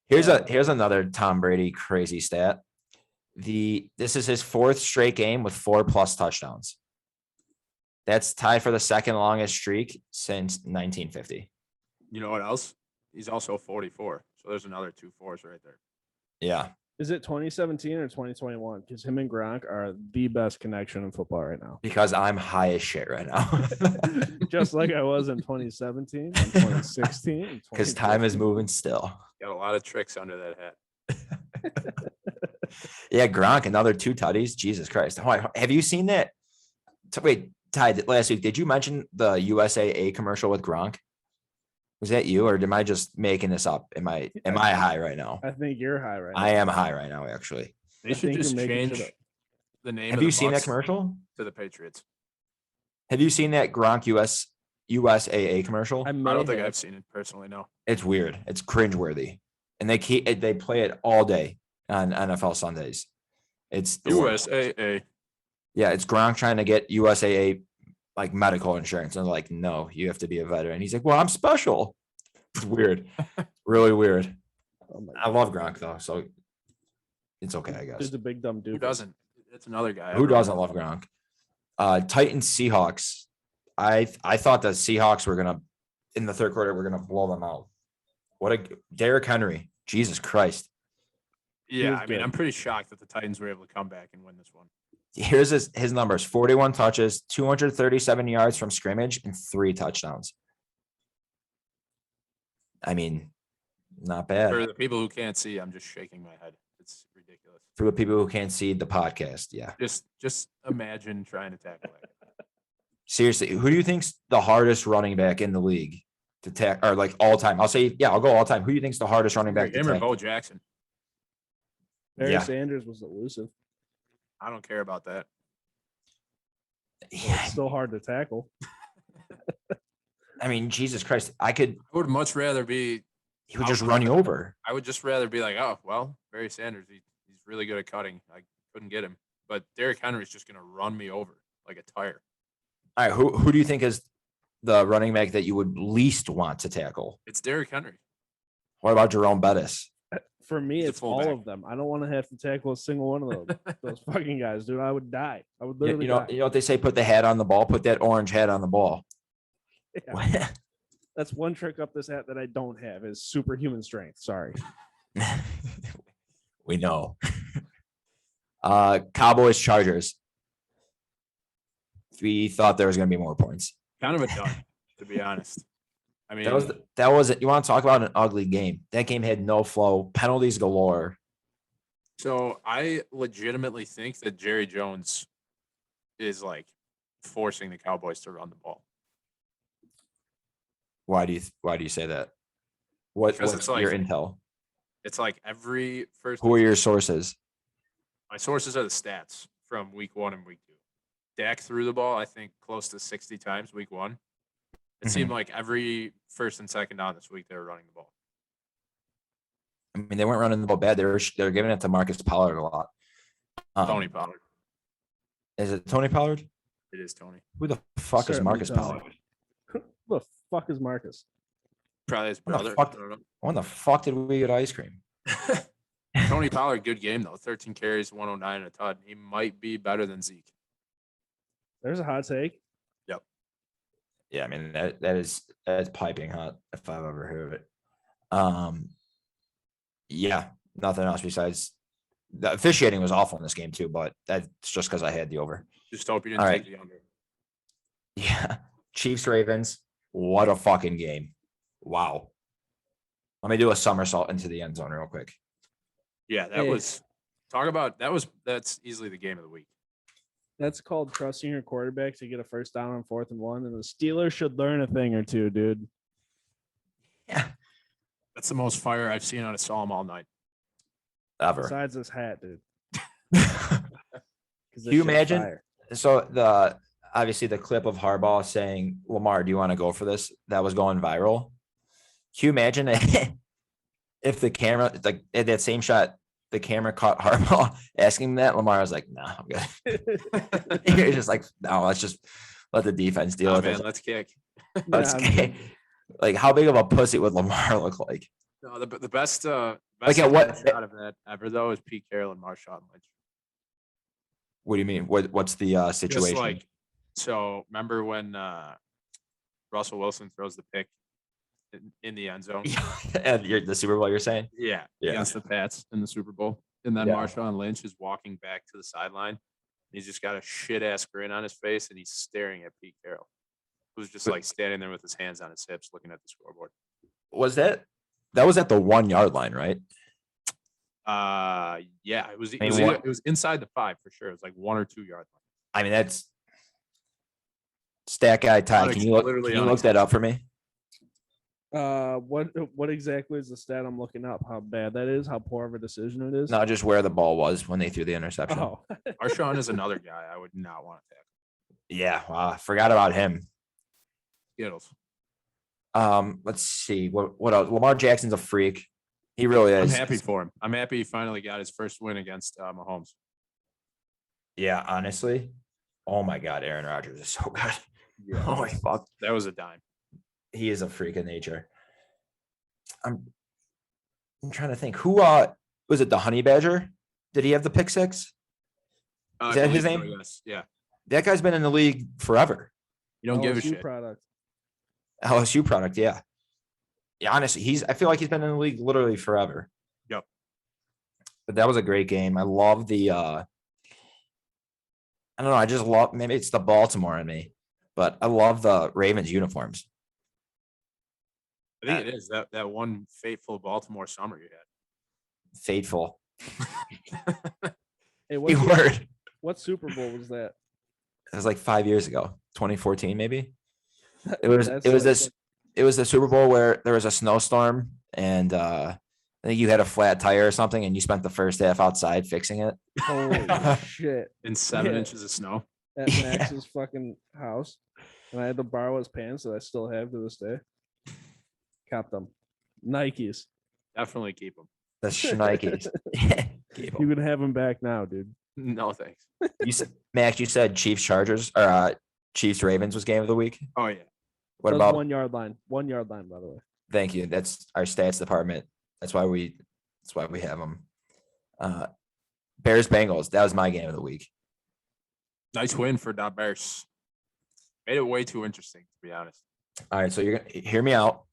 Here's another Tom Brady crazy stat. This is his 4th straight game with 4+ touchdowns. That's tied for the second longest streak since 1950. You know what else? He's also 44. So there's another 2 4s right there. Yeah. Is it 2017 or 2021? Because him and Gronk are the best connection in football right now. Because I'm high as shit right now. Just like I was in 2017 and 2016. Because time is moving still. Got a lot of tricks under that hat. Yeah, Gronk, another 2 tutties. Jesus Christ. Have you seen that? Wait, Ty, last week, did you mention the USAA commercial with Gronk? Was that you, or am I just making this up? Am I high right now? I think you're high right now. I am high right now, actually. They should just change the name. Have you seen that commercial? To the Patriots. Have you seen that Gronk USAA commercial? I don't think I've seen it personally. No. It's weird. It's cringeworthy, and they play it all day on NFL Sundays. It's USAA. Yeah, it's Gronk trying to get USAA like medical insurance, and they're like, no, you have to be a veteran. He's like, well, I'm special. It's weird, really weird. I love Gronk though, so it's okay, I guess. He's a big dumb dude. Who doesn't? It's another guy. Who doesn't love Gronk? Titans Seahawks. I thought the Seahawks were gonna in the 3rd quarter we're gonna blow them out. What a Derrick Henry. Jesus Christ. Yeah, I mean, I'm pretty shocked that the Titans were able to come back and win this one. Here's his numbers: 41 touches, 237 yards from scrimmage, and 3 touchdowns. I mean, not bad. For the people who can't see, I'm just shaking my head. It's ridiculous. For the people who can't see the podcast, yeah. Just imagine trying to tackle that. Seriously, who do you think's the hardest running back in the league to tackle, or like all time? I'll say, yeah, I'll go all time. Who do you think's the hardest running back to Him or tackle? Bo Jackson? Barry Sanders was elusive. I don't care about that. Well, it's still hard to tackle. I mean, Jesus Christ, I would much rather be. He would just run you over. I would just rather be like, oh, well, Barry Sanders, he's really good at cutting. I couldn't get him. But Derrick Henry's just going to run me over like a tire. All right, who do you think is the running back that you would least want to tackle? It's Derrick Henry. What about Jerome Bettis? For me, it's all of them. I don't want to have to tackle a single one of those fucking guys, dude. I would die. I would literally die. You know what they say? Put the hat on the ball. Put that orange hat on the ball. Yeah. That's one trick up this hat that I don't have is superhuman strength. Sorry. We know. Cowboys Chargers. We thought there was going to be more points. Kind of a dud, to be honest. I mean, that was it. You want to talk about an ugly game? That game had no flow, penalties galore. So I legitimately think that Jerry Jones is like forcing the Cowboys to run the ball. Why do you say that? What's your intel? It's like every first. Who are your sources? My sources are the stats from week 1 and week 2. Dak threw the ball, I think, close to 60 times week 1. It seemed like every first and second down this week they were running the ball. I mean, they weren't running the ball bad. They're giving it to Marcus Pollard a lot. Tony Pollard. Is it Tony Pollard? It is Tony. Who the fuck is Certainly Marcus Tony. Pollard? Who the fuck is Marcus? Probably his When the brother. fuck- I don't know. When the fuck did we get ice cream? Tony Pollard, good game though. 13 carries, 109 and a tud. He might be better than Zeke. There's a hot take. Yeah, I mean that's piping hot if I've ever heard of it. Yeah, nothing else besides the officiating was awful in this game too, but that's just because I had the over. Just hope you didn't All take right. the under. Yeah, Chiefs Ravens. What a fucking game! Wow. Let me do a somersault into the end zone real quick. Yeah, that Hey. was that's easily the game of the week. That's called trusting your quarterback to get a first down on 4th and 1. And the Steelers should learn a thing or two, dude. Yeah, That's the most fire I've seen on a Psalm all night. ever. Besides this hat, dude. 'Cause this Can you shit's imagine? fire. So obviously the clip of Harbaugh saying, "Lamar, do you want to go for this?" That was going viral. Can you imagine if the camera, like at that same shot, the camera caught Harbaugh asking him that? Lamar was like, "No, I'm good." He's just like, "No, let's just let the defense deal Oh, with man, it." let's kick. Let's Nah, get- like, how big of a pussy would Lamar look like? No, the best Like, best at what- shot of that ever though is Pete Carroll and Marshawn Lynch. What do you mean? What's the Just situation? like, so remember when Russell Wilson throws the pick in the end zone? And the Super Bowl, you're saying? Yeah, Yeah. against the Pats in the Super Bowl. And then Yeah. Marshawn Lynch is walking back to the sideline. He's just got a shit ass grin on his face and he's staring at Pete Carroll, who's just like standing there with his hands on his hips looking at the scoreboard. Was that was at the 1 yard line, right? Yeah, it was mean, what- it was inside the 5 for sure. It was like 1 or 2 yard line. I mean, that's stat guy Ty. Can you Literally look that up for me? What exactly is the stat I'm looking up? How bad that is? How poor of a decision it is? No, just where the ball was when they threw the interception. Oh, Marshawn is another guy I would not want to tackle. Yeah, wow, I forgot about him. Skittles. Let's see what else. Lamar Jackson's a freak. He really I'm is. happy for him. I'm happy he finally got his first win against Mahomes. Yeah, honestly. Oh my God, Aaron Rodgers is so good. Oh my fuck, That was a dime. he is a freak of nature. I'm trying to think who was it, the Honey Badger? Did he have the pick six? I Is that his believe so, name? yes. Yeah. That guy's been in the league forever. You don't give a LSU shit. product. LSU product, yeah. Yeah, honestly, I feel like he's been in the league literally forever. Yep. But that was a great game. I love the I don't know, I just love, maybe it's the Baltimore in me, but I love the Ravens uniforms. I think it is that one fateful Baltimore summer you Fateful. Hey, Key word. what Super Bowl was that? It was like 5 years ago, 2014, maybe. It was That's it was the Super Bowl where there was a snowstorm and I think you had a flat tire or something and you spent the first half outside fixing it. Holy shit. in 7 Yeah. inches of snow. At Yeah. Max's fucking house. And I had to borrow his pants that I still have to this day. Cop them. Nikes. Definitely keep them. The Schnikes. Keep 'em. You can have them back now, dude. No thanks. You said, Max, you said Chiefs Chargers or Chiefs Ravens was game of the week. Oh yeah. What That was about 1 yard line? 1 yard line, by the way. thank you. That's our stats department. That's why we have them. Bears Bengals. That was my game of the week. Nice win for the Bears. Made it way too interesting, to be honest. All right, so you're gonna hear me out.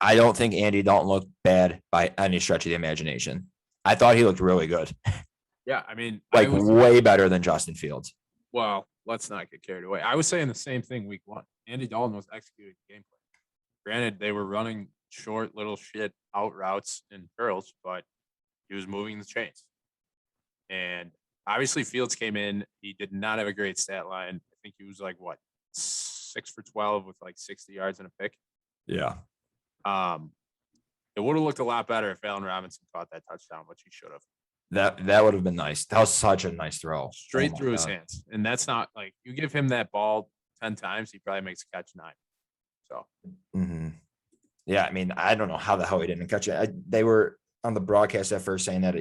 I don't think Andy Dalton looked bad by any stretch of the imagination. I thought he looked really good, Yeah, I mean, like way better than Justin Fields. well, let's not get carried away. I was saying the same thing week 1. Andy Dalton was executing the game plan. Granted, they were running short little shit out routes and curls, but he was moving the chains. And obviously Fields came in. He did not have a great stat line. I think he was like 6 for 12 with like 60 yards and a pick. Yeah. It would have looked a lot better if Allen Robinson caught that touchdown, which he should have. That would have been nice. That was such a nice throw. Straight Oh my through his God. hands. And that's not like you give him that ball 10 times, he probably makes a catch 9. So Mhm. Yeah, I mean, I don't know how the hell he didn't catch it. They were on the broadcast at first saying that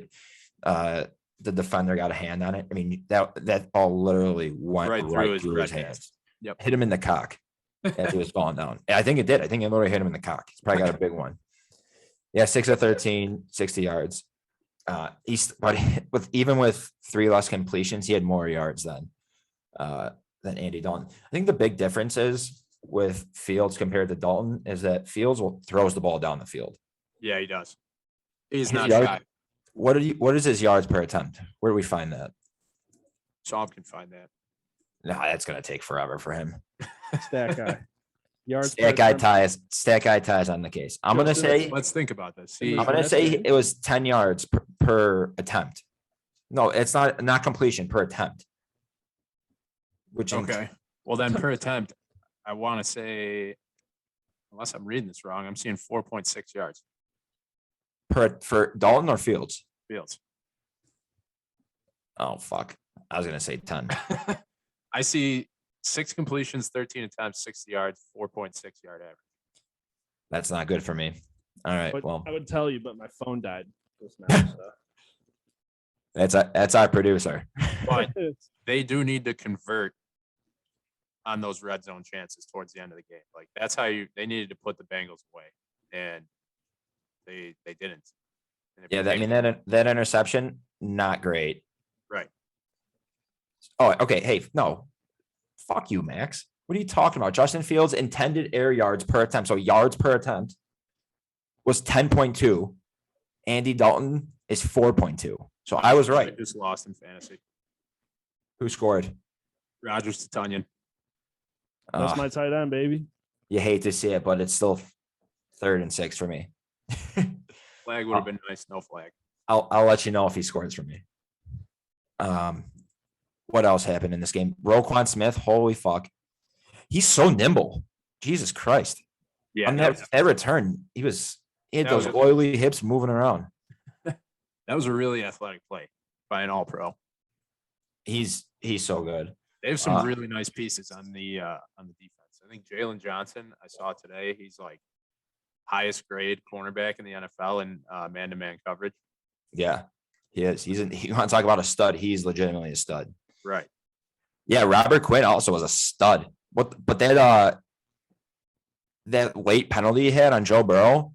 the defender got a hand on it. I mean, that ball literally went Right right, through his through red his hands. hands. Yep. Hit him in the cock as he was falling down. I think it did. I think it literally hit him in the cock. He's probably got a big one. Yeah, 6 of 13, 60 yards. But even with 3 less completions, he had more yards than Andy Dalton. I think the big difference is with Fields compared to Dalton is that Fields throws the ball down the field. Yeah, he does. He's His not yards- shy. What is his yards per attempt? Where do we find that? Sean can find that. Nah, that's gonna take forever for him. Stat guy. Yards. per Stat guy attempt. ties on the case. I'm gonna Just say Let's think about this. In See, the I'm gonna That's say good. it was 10 yards per attempt. No, it's not completion per attempt. Which okay. Well, then per attempt, I want to say, unless I'm reading this wrong, I'm seeing 4.6 yards. for Dalton or Fields? Fields. Oh fuck. I was gonna say 10. I see 6 completions, 13 attempts, 60 yards, 4.6 yard average. That's not good for me. All right. But Well, I would tell you, but my phone died just now. that's our producer. But So. they do need to convert on those red zone chances towards the end of the game. Like that's how they needed to put the Bengals away, and they didn't. And if Yeah, you I mean take- that interception, not great. right. Oh, okay. Hey, no. Fuck you, Max. What are you talking about? Justin Fields' intended air yards per attempt, so yards per attempt, was 10.2. Andy Dalton is 4.2. So I was I right. just lost in fantasy. Who scored? Rogers to Tunyon. That's Ugh, my tight end, baby. you hate to see it, but it's still 3rd and 6 for me. Flag would have been nice. No flag. I'll let you know if he scores for me. What else happened in this game? Roquan Smith, holy fuck. He's so nimble. Jesus Christ. Yeah, On that that return, he had that those was- oily hips moving around. was a really athletic play by an all pro. He's so good. They have some Uh, really nice pieces on the defense. I think Jalen Johnson, I saw today, he's like highest grade cornerback in the NFL in man-to-man coverage. Yeah, he is. You want to talk about a stud? He's legitimately a stud. Right. Yeah, Robert Quinn also was a stud. But that late penalty he had on Joe Burrow,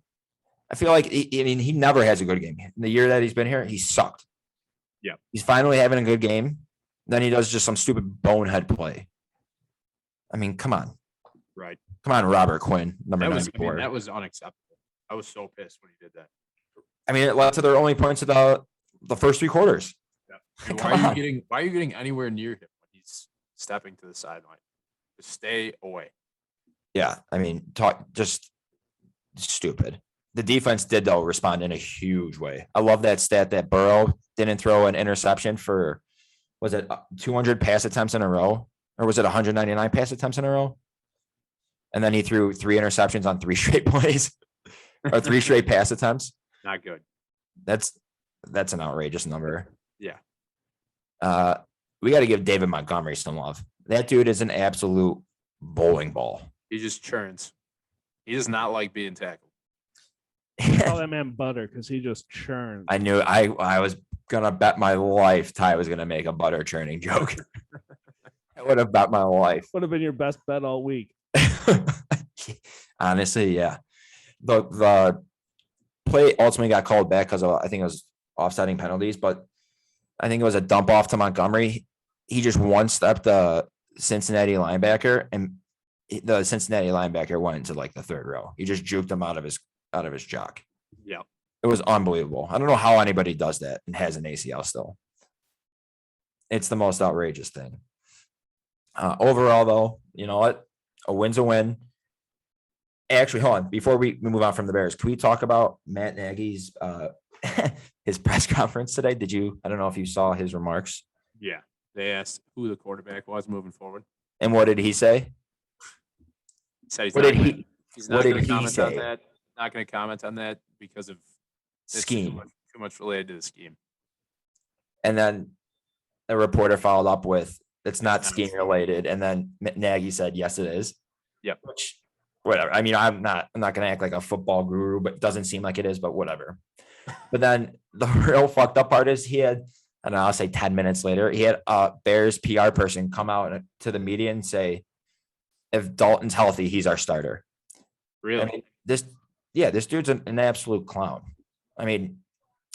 I feel like he never has a good game. In the year that he's been here, he sucked. Yeah. He's finally having a good game. Then he does just some stupid bonehead play. I mean, come on. Right. Come on, Robert Quinn, number That 94. that was unacceptable. I was so pissed when he did that. It led to their only points of the first 3 quarters. Yeah. And Come why on. are you getting anywhere near him when he's stepping to the sideline? Just stay away. Yeah, talk just stupid. The defense did though respond in a huge way. I love that stat that Burrow didn't throw an interception for, was it 200 pass attempts in a row, or was it 199 pass attempts in a row? And then he threw 3 interceptions on 3 straight plays or 3 straight pass attempts. Not good. That's an outrageous number. Yeah. We got to give David Montgomery some love. That dude is an absolute bowling ball. He just churns. He does not like being tackled. Call that man butter because he just churns. I knew I was gonna bet my life Ty was gonna make a butter churning joke. I would have bet my life. Would have been your best bet all week. Honestly, yeah. The play ultimately got called back because I think it was offsetting penalties, but I think it was a dump off to Montgomery. He just one-stepped the Cincinnati linebacker, and the Cincinnati linebacker went into like the 3rd row. He just juked him out of his jock. Yeah. It was unbelievable. I don't know how anybody does that and has an ACL still. It's the most outrageous thing. Overall, though, you know what? A win's a win. Actually, hold on. Before we move on from the Bears, can we talk about Matt Nagy's his press conference today? I don't know if you saw his remarks. Yeah. They asked who the quarterback was moving forward. And what did he say? He said What did he he's what not did going to he comment say? on that. Not going to comment on that because of it's Scheme? Too much related to the scheme. And then a reporter followed up with, it's not not scheme true. related. And then Nagy said, yes, it is. Yep. Which, whatever. I mean, I'm not going to act like a football guru, but it doesn't seem like it is, but whatever. But then the real fucked up part is he had, I don't know, I'll say 10 minutes later, he had a Bears PR person come out to the media and say, if Dalton's healthy, he's our starter. Really? I mean, this dude's an absolute clown. I mean,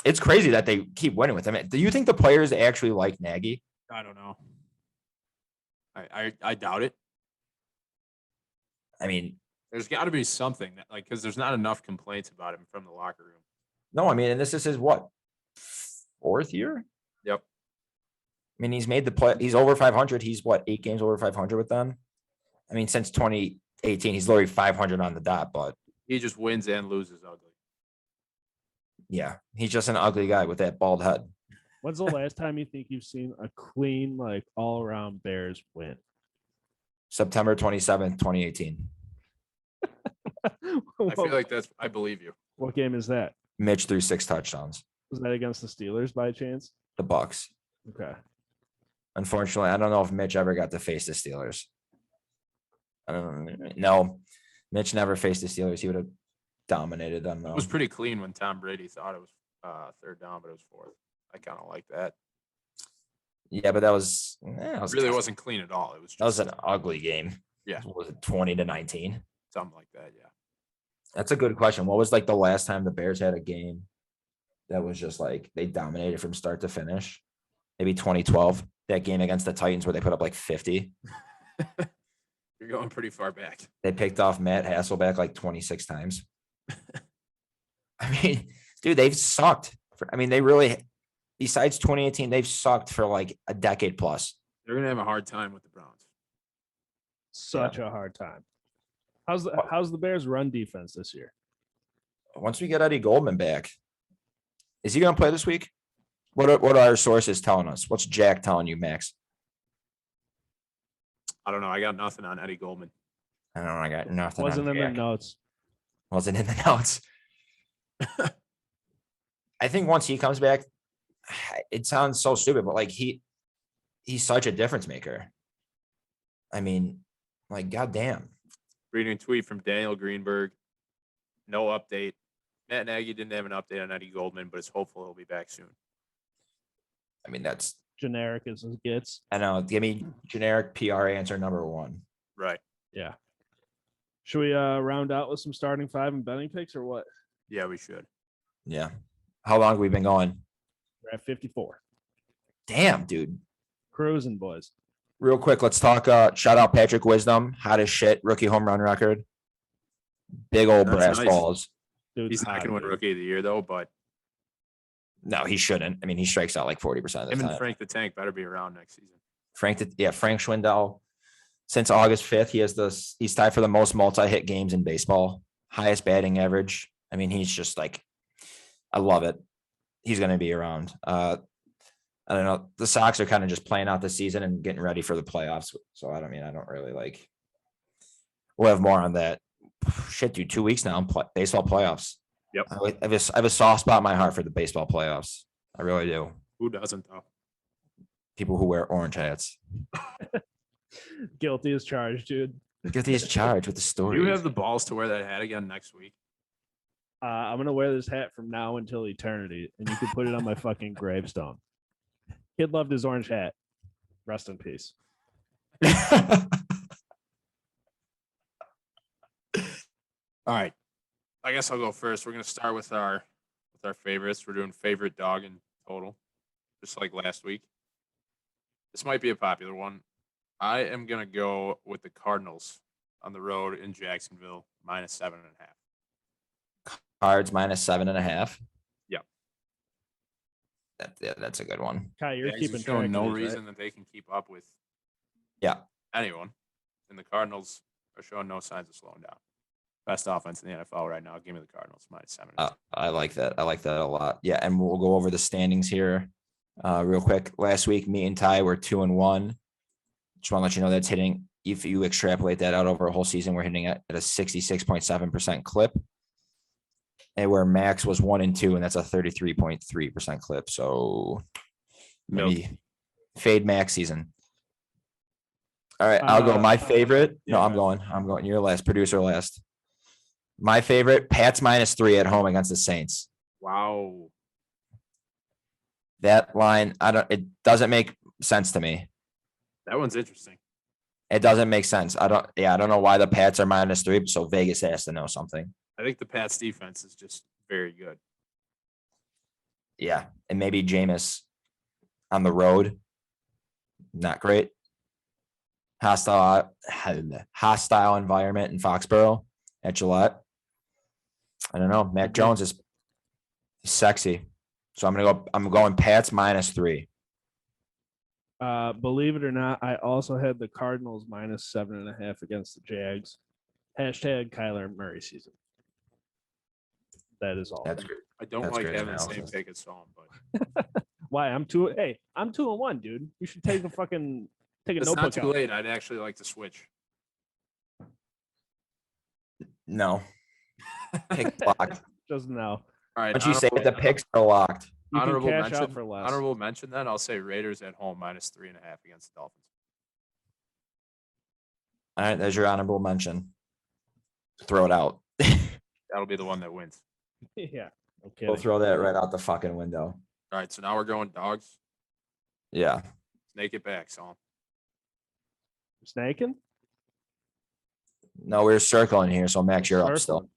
it's crazy that they keep winning with him. Do you think the players actually like Nagy? I don't know. I doubt it. I mean, There's got to be something that, like, because there's not enough complaints about him from the locker room. no, I mean, and this is his what, 4th year? Yep. I mean, he's made the play. He's over 500. He's what, 8 games over 500 with them? I mean, since 2018, he's literally 500 on the dot, but He just wins and loses ugly. yeah, he's just an ugly guy with that bald head. When's the last time you think you've seen a clean, like all around Bears win? September 27th, 2018. I feel like I believe you. What game is that? Mitch threw 6 touchdowns. Was that against the Steelers by chance? The Bucks. Okay. Unfortunately, I don't know if Mitch ever got to face the Steelers. No, Mitch never faced the Steelers. He would have dominated them. It was pretty clean when Tom Brady thought it was 3rd down, but it was 4th. I kind of like that. Yeah, but that was It really wasn't clean at all. It was just that was an ugly game. Yeah. What was it, 20-19? something like that. Yeah. That's a good question. What was like the last time the Bears had a game that was just like they dominated from start to finish? Maybe 2012, that game against the Titans where they put up like 50. You're going pretty far back. They picked off Matt Hasselbeck like 26 times. I mean, dude, they've sucked. They really, besides 2018, they've sucked for like a decade plus. They're going to have a hard time with the Browns. Such a hard time. How's the Bears' run defense this year? Once we get Eddie Goldman back, is he going to play this week? What are our sources telling us? What's Jack telling you, Max? I don't know. I got nothing on Eddie Goldman. I don't know. I got nothing. Wasn't on in the Jack. notes. Wasn't in the notes. I think once he comes back, it sounds so stupid, but like he's such a difference maker. I mean, like, goddamn. Reading a tweet from Daniel Greenberg. No update. Matt Nagy didn't have an update on Eddie Goldman, but is hopeful he'll be back soon. I mean, that's Generic as it gets. I know. Give me generic PR answer number 1. Right. Yeah. Should we round out with some starting 5 and betting picks or what? Yeah, we should. Yeah. How long have we been going? We're at 54. Damn, dude. Cruising, boys. Real quick, let's talk. Shout out Patrick Wisdom. Hot as shit. Rookie home run record. Big old That's brass nice. balls. Dude, He's not going to win Rookie of the Year, though, but No, he shouldn't. I mean, he strikes out like 40% of the him time. and Frank the Tank better be around next season. Frank Schwindel. Since August 5th, he's tied for the most multi-hit games in baseball. Highest batting average. I mean, he's just like, I love it. He's going to be around. I don't know. The Sox are kind of just playing out the season and getting ready for the playoffs. So I don't really like. We'll have more on that. Shit, dude. 2 weeks now. Baseball playoffs. Yep. I have a soft spot in my heart for the baseball playoffs. I really do. Who doesn't, though? People who wear orange hats. Guilty as charged, dude. Get these charged with the story. You have the balls to wear that hat again next week. I'm going to wear this hat from now until eternity, and you can put it on my fucking gravestone. Kid loved his orange hat. Rest in peace. All right. I guess I'll go first. We're going to start with our favorites. We're doing favorite dog in total, just like last week. This might be a popular one. I am going to go with the Cardinals on the road in Jacksonville, -7.5. Cards -7.5. Yep. That's a good one. Kai, you're Jags are keeping showing track no of these, reason that they can keep up with Yeah. anyone. And the Cardinals are showing no signs of slowing down. Best offense in the NFL right now. Give me the Cardinals -7.5. I like that. I like that a lot. Yeah, and we'll go over the standings here real quick. Last week, me and Ty were 2-1. Just want to let you know that's hitting. If you extrapolate that out over a whole season, we're hitting at a 66.7% clip. And where Max was 1-2, and that's a 33.3% clip. So maybe fade max season. All right, I'll go. My favorite. No, I'm going. You're last. Producer last. My favorite. Pats -3 at home against the Saints. Wow. That line, it doesn't make sense to me. That one's interesting. It doesn't make sense. I don't know why the Pats are -3, so Vegas has to know something. I think the Pats defense is just very good. Yeah, and maybe Jameis on the road, not great. Hostile environment in Foxborough at Gillette. I don't know. Mac Jones is sexy, so I'm going Pats -3. Believe it or not, I also had the Cardinals -7.5 against the Jags. Hashtag Kyler Murray season. That is all. That's good. I don't That's like great having the same analysis. pick as Psalm, but Why? I'm 2-1, dude. You should take a it's notebook not too out. late. I'd actually like to switch. No. Pick locked. Just now. All right. Once you say it, the picks are locked. You can Honorable cash mention. out for less. Honorable mention. Then I'll say Raiders at home -3.5 against the Dolphins. All right, there's your honorable mention. Throw it out. That'll be the one that wins. Yeah. Okay. We'll throw that right out the fucking window. All right. So now we're going dogs. Yeah. Snake it back, Psalm. Snaking? No, we're circling here, so Max, you're up still. Circling.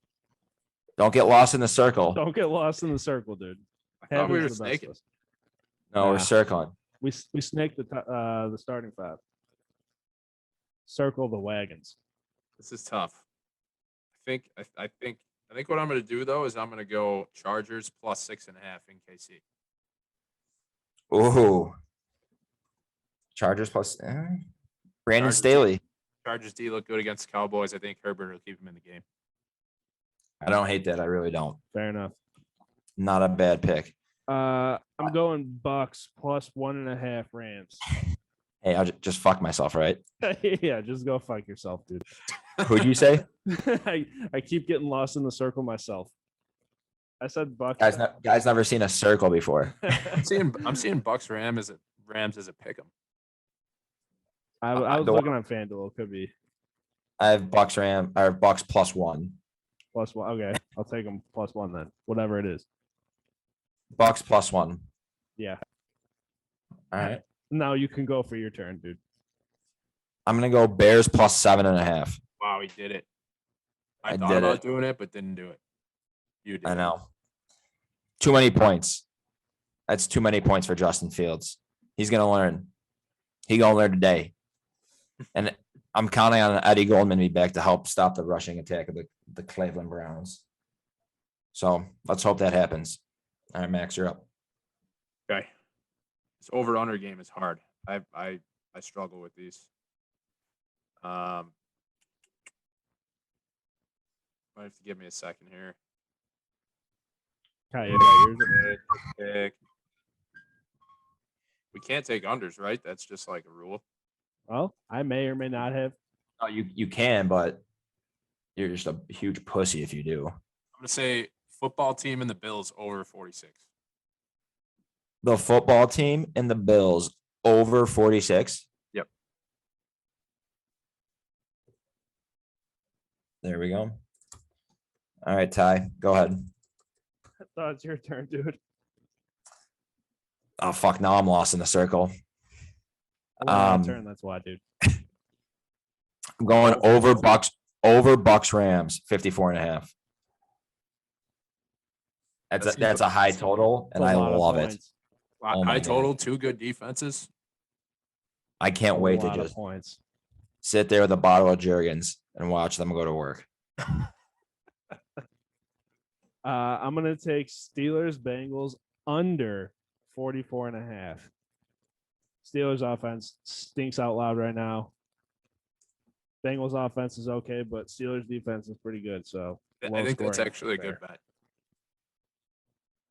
Don't get lost in the circle. Don't get lost in the circle, dude. I thought we were Happens the best snaking. of us. No, we're circling. We snaked the starting five. Circle the wagons. This is tough. I think what I'm going to do though is I'm going to go Chargers +6.5 in KC. Ooh. Chargers plus Brandon Chargers Staley. Chargers D look good against the Cowboys. I think Herbert will keep him in the game. I don't hate that. I really don't. Fair enough. Not a bad pick. I'm going Bucks +1.5 Rams. Hey, I'll just fuck myself, right? Yeah, just go fuck yourself, dude. Who'd you say? I keep getting lost in the circle myself. I said Bucks. Guys never seen a circle before. I'm seeing Bucks Rams as a pick 'em. I was looking on FanDuel. Could be I have Bucks +1. +1. Okay, I'll take them +1 then. Whatever it is. Bucks +1. Yeah. All right. Now you can go for your turn, dude. I'm gonna go Bears +7.5. Wow, he did it. I I thought did about it. doing it, but didn't do it. You did. I know. Too many points. That's too many points for Justin Fields. He's gonna learn. He gonna learn today. And I'm counting on Eddie Goldman to be back to help stop the rushing attack of the Cleveland Browns. So let's hope that happens. All right, Max, you're up. Okay. This over/under game is hard. I struggle with these. Might have to give me a second here. Kai, you got yours. Pick. We can't take unders, right? That's just like a rule. Well, I may or may not have. Oh, you can, but you're just a huge pussy if you do. I'm gonna say football team and the Bills over 46. The football team and the Bills over 46. Yep. There we go. All right, Ty, go ahead. I thought it's your turn, dude. Oh, fuck. Now I'm lost in the circle. My turn. That's why, dude. I'm going over Bucks Rams 54.5. That's a high total, and I love it. Oh my High God. total, two good defenses. I can't wait to just points. sit there with a bottle of Jergens and watch them go to work. I'm gonna take Steelers Bengals under 44.5. Steelers offense stinks out loud right now. Bengals offense is okay, but Steelers defense is pretty good. So I think that's actually a good bet.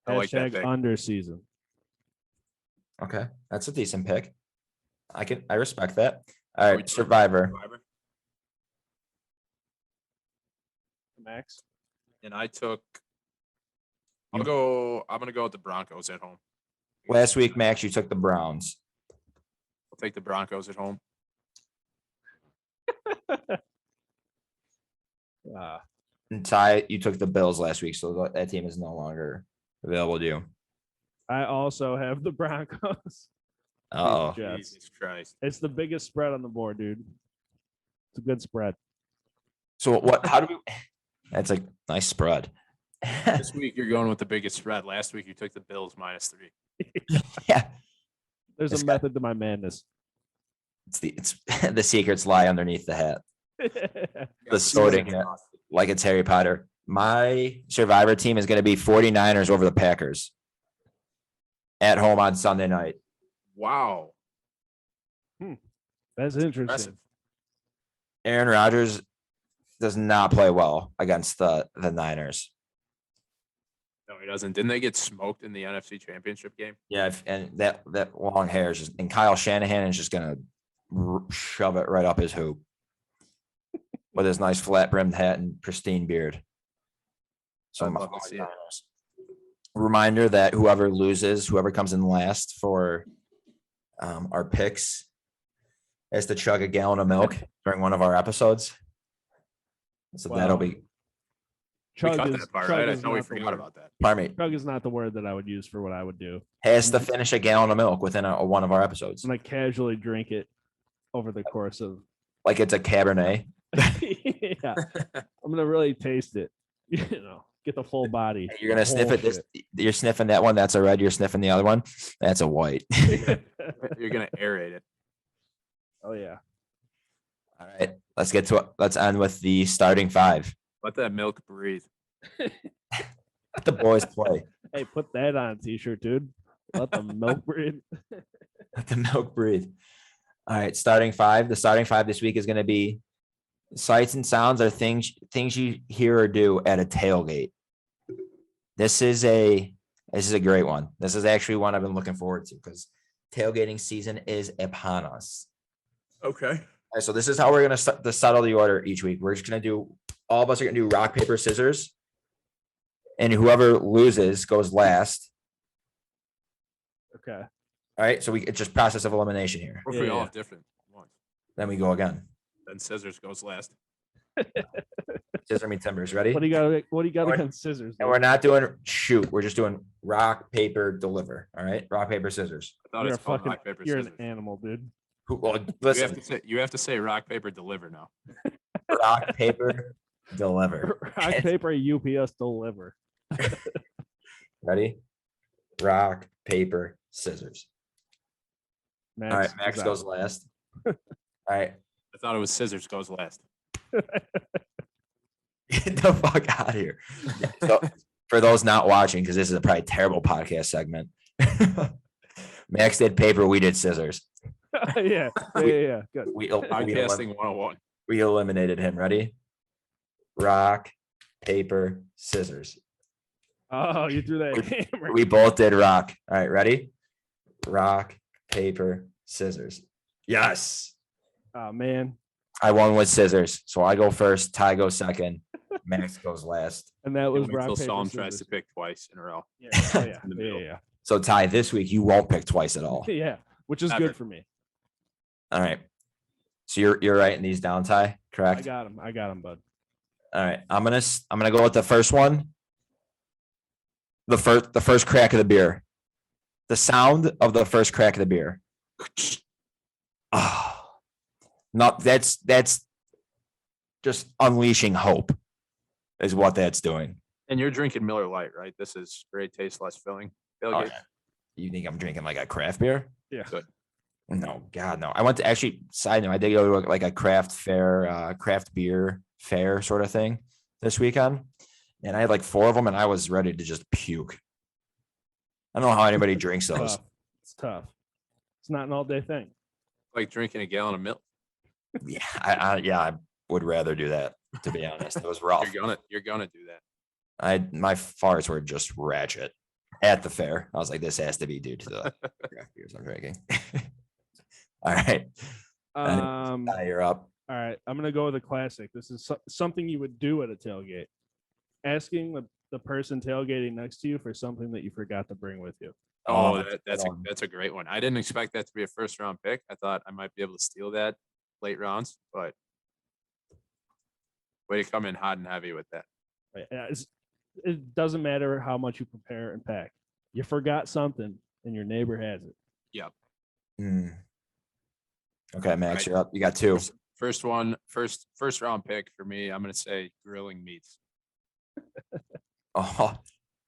I like that pick. Under season. Okay, that's a decent pick. I respect that. All right, Survivor. Max. And I'm gonna go with the Broncos at home. Last week, Max, you took the Browns. I'll take the Broncos at home. And Ty, you took the Bills last week, so that team is no longer available to you. I also have the Broncos. Uh-oh. Jets. Jesus Christ. It's the biggest spread on the board, dude. It's a good spread. So what? How do we? That's a nice spread. This week you're going with the biggest spread. Last week you took the Bills -3. Yeah, There's It's a got- method to my madness. it's the secrets lie underneath the hat. The sorting hat, like it's Harry Potter. My survivor team is going to be 49ers over the Packers at home on Sunday night. Wow. That's interesting. Impressive. Aaron Rodgers does not play well against the Niners. No, he doesn't. Didn't they get smoked in the NFC Championship game? Yeah, and that long hair is just, and Kyle Shanahan is just going to shove it right up his hoop with his nice flat brimmed hat and pristine beard. So I'd love to see it. reminder that whoever comes in last for our picks has to chug a gallon of milk during one of our episodes. So that'll Wow. be, We Chug cut is, that part, chug right? I is thought we not the forgot word. about that. pardon me, Chug is not the word that I would use for what I would do. has to finish a gallon of milk within one of our episodes. I'm gonna casually drink it over the course of. Like it's a Cabernet. Yeah, I'm gonna really taste it. You know, get the full body. You're gonna sniff whole it. You're sniffing that one. That's a red. You're sniffing the other one. That's a white. shit. You're gonna aerate it. Oh yeah. All right, let's end with the starting five. Let that milk breathe. Let the boys play. Hey, put that on a t-shirt, dude. Let the milk breathe. Let the milk breathe. All right, starting five. The starting five this week is going to be sights and sounds are things you hear or do at a tailgate. This is a great one. This is actually one I've been looking forward to because tailgating season is upon us. Okay. All right, so this is how we're going to settle the order each week. We're just going to do, all of us are going to do rock, paper, scissors. And whoever loses goes last. Okay. All right. So it's just process of elimination here. What if we all Yeah. have different ones? Then we go again. Then scissors goes last. Scissor me timbers. Ready? What do you got? What do you got We're- against scissors? And we're not doing shoot. We're just doing rock, paper, deliver. All right. Rock, paper, scissors. I thought You're a it's called fucking. rock, paper, You're scissors. an animal, dude. Well, You listen, have to say rock, paper, deliver now. rock, paper, deliver. Rock, paper, UPS deliver. Ready? Rock, paper, scissors. Max, All right. Max is goes out. last. All right. I thought it was scissors goes last. Get the fuck out of here. So, for those not watching, because this is a probably terrible podcast segment, Max did paper, we did scissors. Yeah. Good. Podcasting 101. We eliminated him. Ready? Rock, paper, scissors. Oh, you threw that hammer. We both did rock. All right, ready? Rock, paper, scissors. Yes. Oh man. I won with scissors. So I go first, Ty goes second, Max goes last. And that was Wait rock, till paper, Psalm tries to scissors. pick twice in a row. Yeah. Oh, yeah. in the Yeah. middle. Yeah. So Ty, this week you won't pick twice at all. Yeah. Which is Never. good for me. All right. So you're writing these down, Ty, I correct? got him, bud. All right. I'm gonna go with the first one. The first crack of the beer. The sound of the first crack of the beer. Oh, no, that's just unleashing hope is what that's doing. And you're drinking Miller Lite, right? This is great taste, less filling. Oh, Tailgate. yeah. You think I'm drinking like a craft beer? Yeah. Good. No, God, no. I went to actually side note. I did go to like a craft fair, craft beer fair sort of thing this weekend, and I had like 4 of them, and I was ready to just puke. I don't know how anybody drinks those. Tough. It's tough. It's not an all day thing. Like drinking a gallon of milk. Yeah, I would rather do that. To be honest, it was rough. You're gonna do that. My farts were just ratchet at the fair. I was like, this has to be due to the craft beers I'm drinking. All right, Ty, you're up. All right. I'm gonna go with a classic. This is something you would do at a tailgate. Asking the person tailgating next to you for something that you forgot to bring with you. Oh, that's a that's good a one. that's a great one. I didn't expect that to be a first round pick. I thought I might be able to steal that late rounds, but way to come in hot and heavy with that. Right? It doesn't matter how much you prepare and pack. You forgot something, and your neighbor has it. Yep. Mm. Okay, Max, Right. you're up. You got two. First round pick for me. I'm gonna say grilling meats, Oh,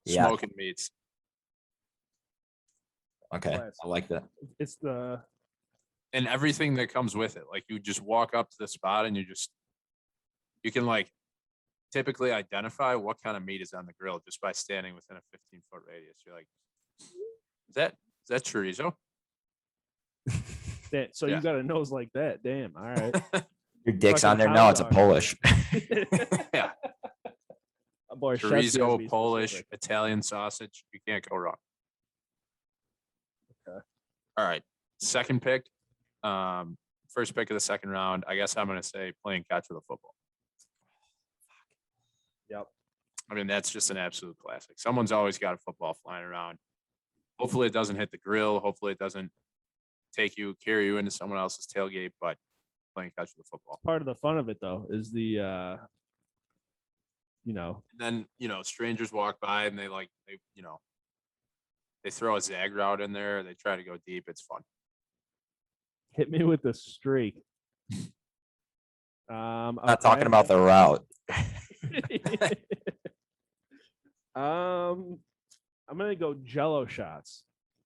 yeah. smoking meats. Okay, Classic. I like that. It's the And everything that comes with it. Like you just walk up to the spot and you can like typically identify what kind of meat is on the grill just by standing within a 15-foot radius. You're like, is that chorizo? that. So Yeah. you got a nose like that. Damn. All right. Your dick's Fucking on there hot now. It's a dog. Polish. Yeah. Boy, chef's gotta be Chorizo, Polish, specific. Italian sausage. You can't go wrong. Okay. All right. Second pick. First pick of the second round. I guess I'm gonna say playing catch with a football. Yep. I mean, that's just an absolute classic. Someone's always got a football flying around. Hopefully it doesn't hit the grill. Hopefully it doesn't carry you into someone else's tailgate, but playing catch with a football. Part of the fun of it though is the And then, strangers walk by and they throw a zag route in there. They try to go deep. It's fun. hit me with the streak. I'm not talking about the route. I'm gonna go Jello shots.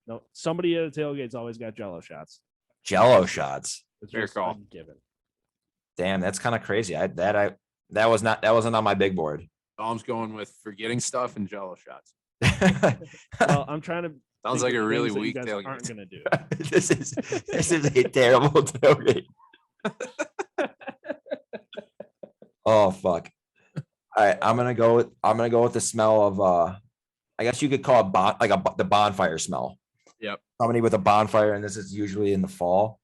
No, somebody at a tailgate's always got Jello shots. Jello shots. It's Fair just call. a given. Damn, that's kind of crazy. That wasn't on my big board. Tom's going with forgetting stuff and Jello shots. Well, I'm trying to. Sounds think like a of really things that you weak guys tailgate. aren't gonna do. this is a terrible tailgate. Oh fuck. All right, I'm gonna go with the smell of I guess you could call it the bonfire smell. Yep. Somebody with a bonfire, and this is usually in the fall.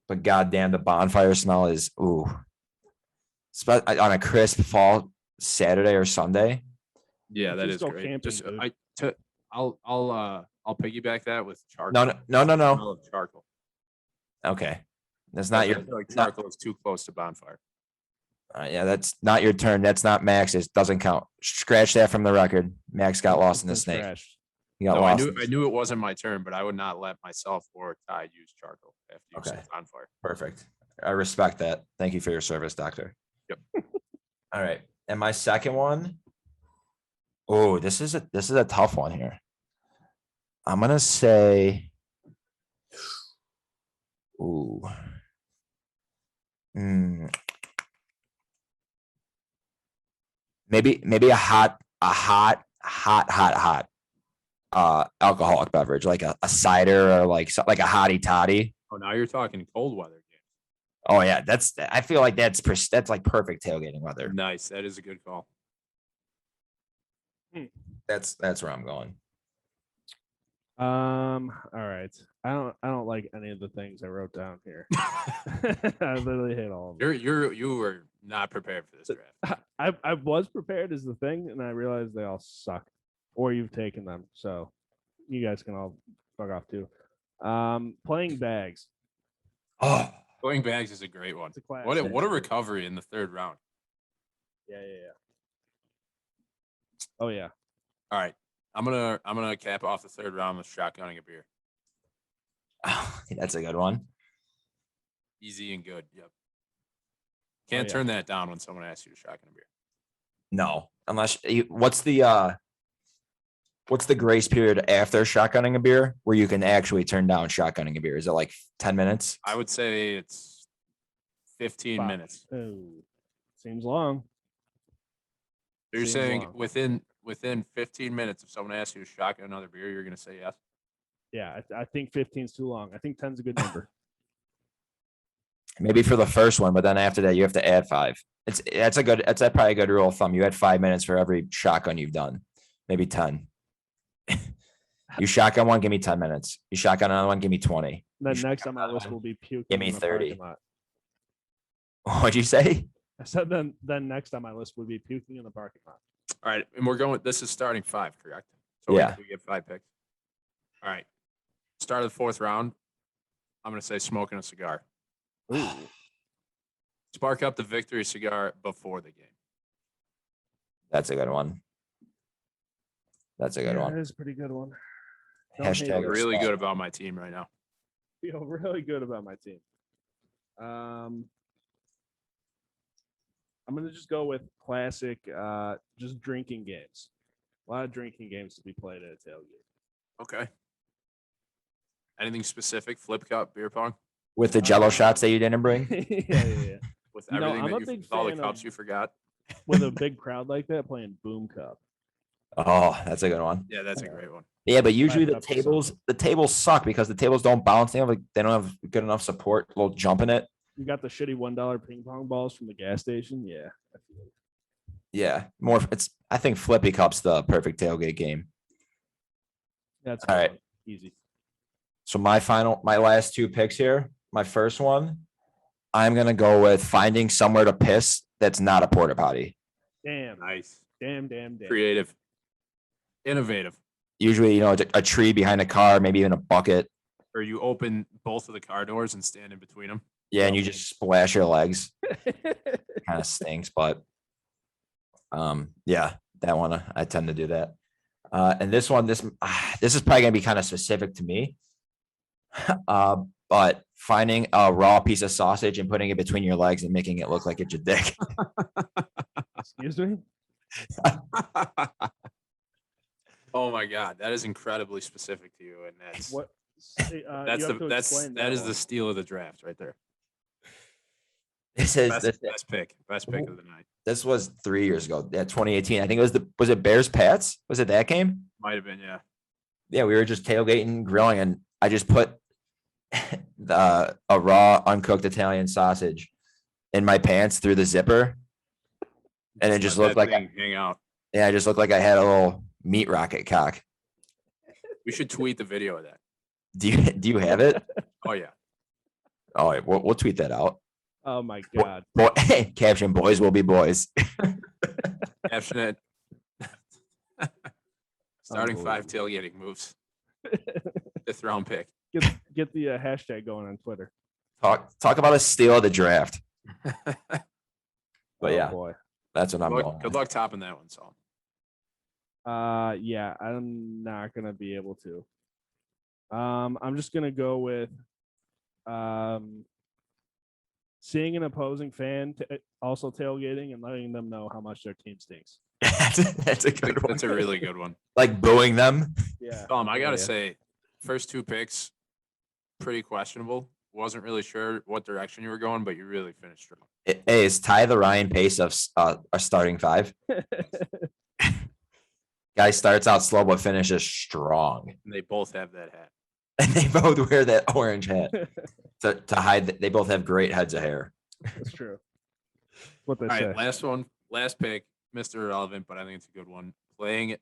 But goddamn, the bonfire smell is ooh. On a crisp fall Saturday or Sunday. Yeah, that Just is go great. camping, Just dude. I'll piggyback that with charcoal. No. Smell of charcoal. Okay, that's not I your. feel like charcoal is too close to bonfire. Yeah, that's not your turn. That's not Max's. Doesn't count. Scratch that from the record. Max got lost in the It's snake. trash. He got No, I lost. knew it wasn't my turn, but I would not let myself or Ty use charcoal after you Okay. set bonfire. Perfect. I respect that. Thank you for your service, doctor. Yep. All right. And my second one. Oh, this is a tough one here. I'm gonna say. Ooh. Maybe a hot alcoholic beverage, like a cider or like a hottie toddy. Oh, now you're talking cold weather games. Oh yeah, I feel like that's like perfect tailgating weather. Nice. That is a good call. That's where I'm going. All right. I don't like any of the things I wrote down here. I literally hate all of them. You were not prepared for this draft. I was prepared is the thing, and I realized they all suck. Or you've taken them, so you guys can all fuck off too. Playing bags. Oh, Going bags is a great one. It's a classic. What a recovery in the third round. Yeah. Oh yeah. All right. I'm gonna cap off the third round with shotgunning a beer. that's a good one. Easy and good. Yep. Can't yeah. turn that down when someone asks you to shotgun a beer. No, unless what's the grace period after shotgunning a beer where you can actually turn down shotgunning a beer? Is it like 10 minutes? I would say it's 15 5. minutes. Oh, seems long. So you're Seems saying long. within 15 minutes, if someone asks you to shotgun another beer, you're gonna say yes. Yeah, I think 15 is too long. I think 10 is a good number. Maybe for the first one, but then after that you have to add 5. That's probably a good rule of thumb. You add 5 minutes for every shotgun you've done. Maybe 10. You shotgun one, give me 10 minutes. You shotgun another one, give me 20. Then You next on my shotgun list one, will be puking. give me in the 30. parking lot. What'd you say? I said then next on my list would be puking in the parking lot. All right, and we're going. This is starting 5, correct? So Yeah. we get 5 picks. All right. Start of the fourth round. I'm going to say smoking a cigar. Ooh. Spark up the victory cigar before the game. That's a good one. That's a good That one. is a pretty good one. Don't hate Hashtag it. Really respect. good about my team right now. Feel really good about my team. I'm gonna just go with classic, just drinking games. A lot of drinking games to be played at a tailgate. Okay. Anything specific? Flip cup, beer pong? With the Jello shots that you didn't bring. yeah. With You know, everything I'm that a you, big with all the fan cups of- you forgot. With a big crowd like that, playing Boom Cup. Oh, that's a good one. Yeah, that's a great one. Yeah, but usually the Cups is awesome. tables suck because the tables don't bounce. They don't have good enough support. A little jump in it. You got the shitty $1 ping pong balls from the gas station. Yeah. I feel it. Yeah, more. I think Flippy Cup's the perfect tailgate game. That's a All good right. one. Easy. So my last two picks here. My first one, I'm gonna go with finding somewhere to piss that's not a porta potty. Damn. Nice. Damn. Creative. Innovative. Usually, a tree behind a car, maybe even a bucket. Or you open both of the car doors and stand in between them. Yeah, and you just splash your legs. Kind of stinks, but yeah, that one I tend to do that. And this one, this is probably gonna be kind of specific to me. But finding a raw piece of sausage and putting it between your legs and making it look like it's your dick. Excuse me? Oh my God, that is incredibly specific to you, and that's What? that is the steal of the draft right there. This is Best pick of the night. this was 3 years ago. Yeah, 2018. I think it was it Bears Pats? Was it that game? Might have been, yeah. Yeah, we were just tailgating, grilling, and I just put a raw, uncooked Italian sausage in my pants through the zipper, and it just Let looked that like thing hang out. I just looked like I had a little meat rocket cock. We should tweet the video of that. Do you have it? Oh yeah. All right, we'll tweet that out. Oh my God. Boy, caption: "Boys will be boys." Caption it. Starting 5 tailgating moves. 5th round pick. Get the hashtag going on Twitter. Talk about a steal of the draft. But yeah, Boy. that's what I'm going. Good luck topping that one, Saul. Yeah, I'm not gonna be able to. I'm just gonna go with seeing an opposing fan also tailgating and letting them know how much their team stinks. That's a good one. That's a really good one. Like booing them. Yeah. I gotta Yeah. say, first 2 picks, pretty questionable. Wasn't really sure what direction you were going, but you really finished strong. Hey, is Ty the Ryan Pace of a starting 5? Guy starts out slow but finishes strong, And they both have that hat. and they both wear that orange hat to hide that they both have great heads of hair. That's true. What they All say. right, last pick, Mr. Irrelevant, but I think it's a good one. Playing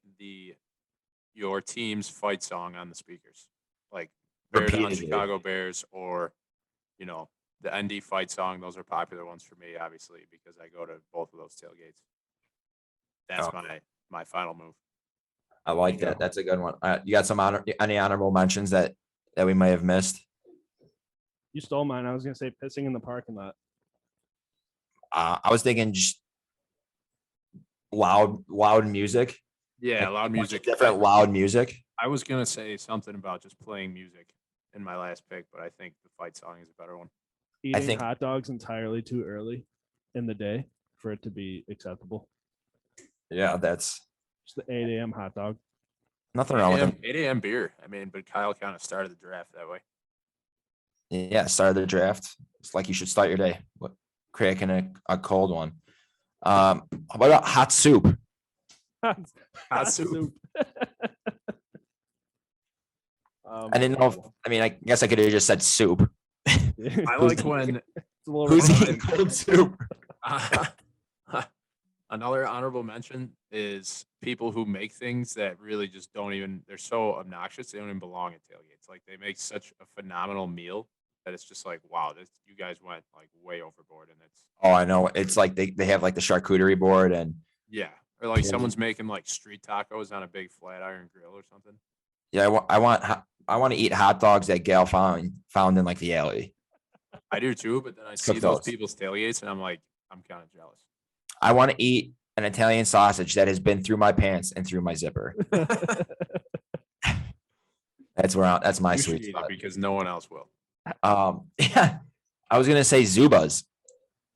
your team's fight song on the speakers, like Bear Down Repeatedly. Chicago Bears, or the ND fight song. Those are popular ones for me, obviously, because I go to both of those tailgates. That's Oh. my final move. I like that. That's a good one. You got any honorable mentions that we might have missed? You stole mine. I was gonna say pissing in the parking lot. I was thinking just loud music. Yeah, Like, loud bunch of music. different loud music. I was gonna say something about just playing music in my last pick, but I think the fight song is a better one. Eating think- hot dogs entirely too early in the day for it to be acceptable. Yeah, that's Just the 8 a.m. hot dog. nothing wrong with them. 8 a.m. beer. I mean, but Kyle kind of started the draft that way. Yeah, start of the draft. It's like you should start your day cracking a cold one. How about hot soup? Hot soup. I didn't know. I guess I could have just said soup. I like when It's a little Who's rough. eating cold soup? another honorable mention is people who make things that really just they're so obnoxious, they don't even belong at tailgates. Like they make such a phenomenal meal that it's just like, wow, you guys went like way overboard. And it's, Oh, I know. It's like they have like the charcuterie board and yeah. Or like Yeah. someone's making like street tacos on a big flat iron grill or something. Yeah, I want to eat hot dogs that Gail found in like the alley. I do too, but then I see Cook those those. people's tailgates, and I'm like, I'm kind of jealous. I want to eat an Italian sausage that has been through my pants and through my zipper. That's my You should sweet eat it spot. because no one else will. Yeah, I was gonna say Zubas.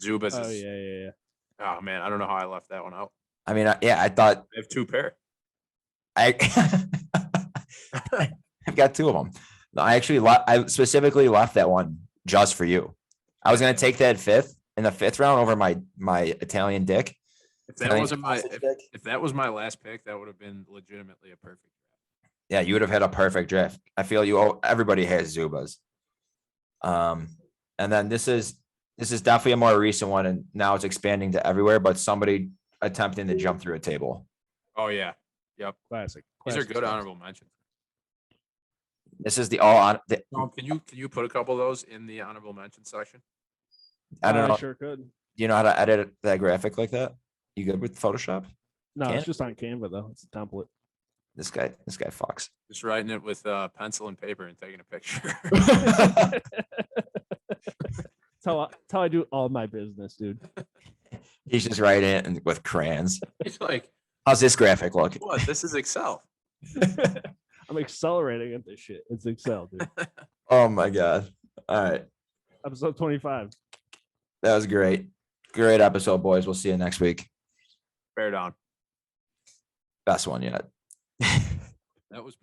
Zubas Oh is. yeah. Oh man, I don't know how I left that one out. I mean, I thought I have 2 pair. I've got 2 of them. I specifically left that one just for you. I was gonna take that 5th in the 5th round over my Italian dick. If that wasn't if that was my last pick, that would have been legitimately a perfect. Yeah, you would have had a perfect draft. I feel everybody has Zubas. And then this is definitely a more recent one, and now it's expanding to everywhere, but somebody attempting to jump through a table. Oh yeah, yep. Classic. These are Classic good stuff. honorable mentions. This is the all on. Tom, can you put a couple of those in the honorable mention section? I don't know. I sure could. Do you know how to edit that graphic like that? You good with Photoshop? No, Can't? it's just on Canva though. It's a template. This guy fucks. Just writing it with pencil and paper and taking a picture. That's how I do all my business, dude. He's just writing it and with crayons. It's like, How's this graphic look? what? This is Excel. I'm accelerating at this shit. It's Excel, dude. Oh my god! All right, Episode 25. that was great. Great episode, boys. We'll see you next week. Bear down. Best one yet. That was.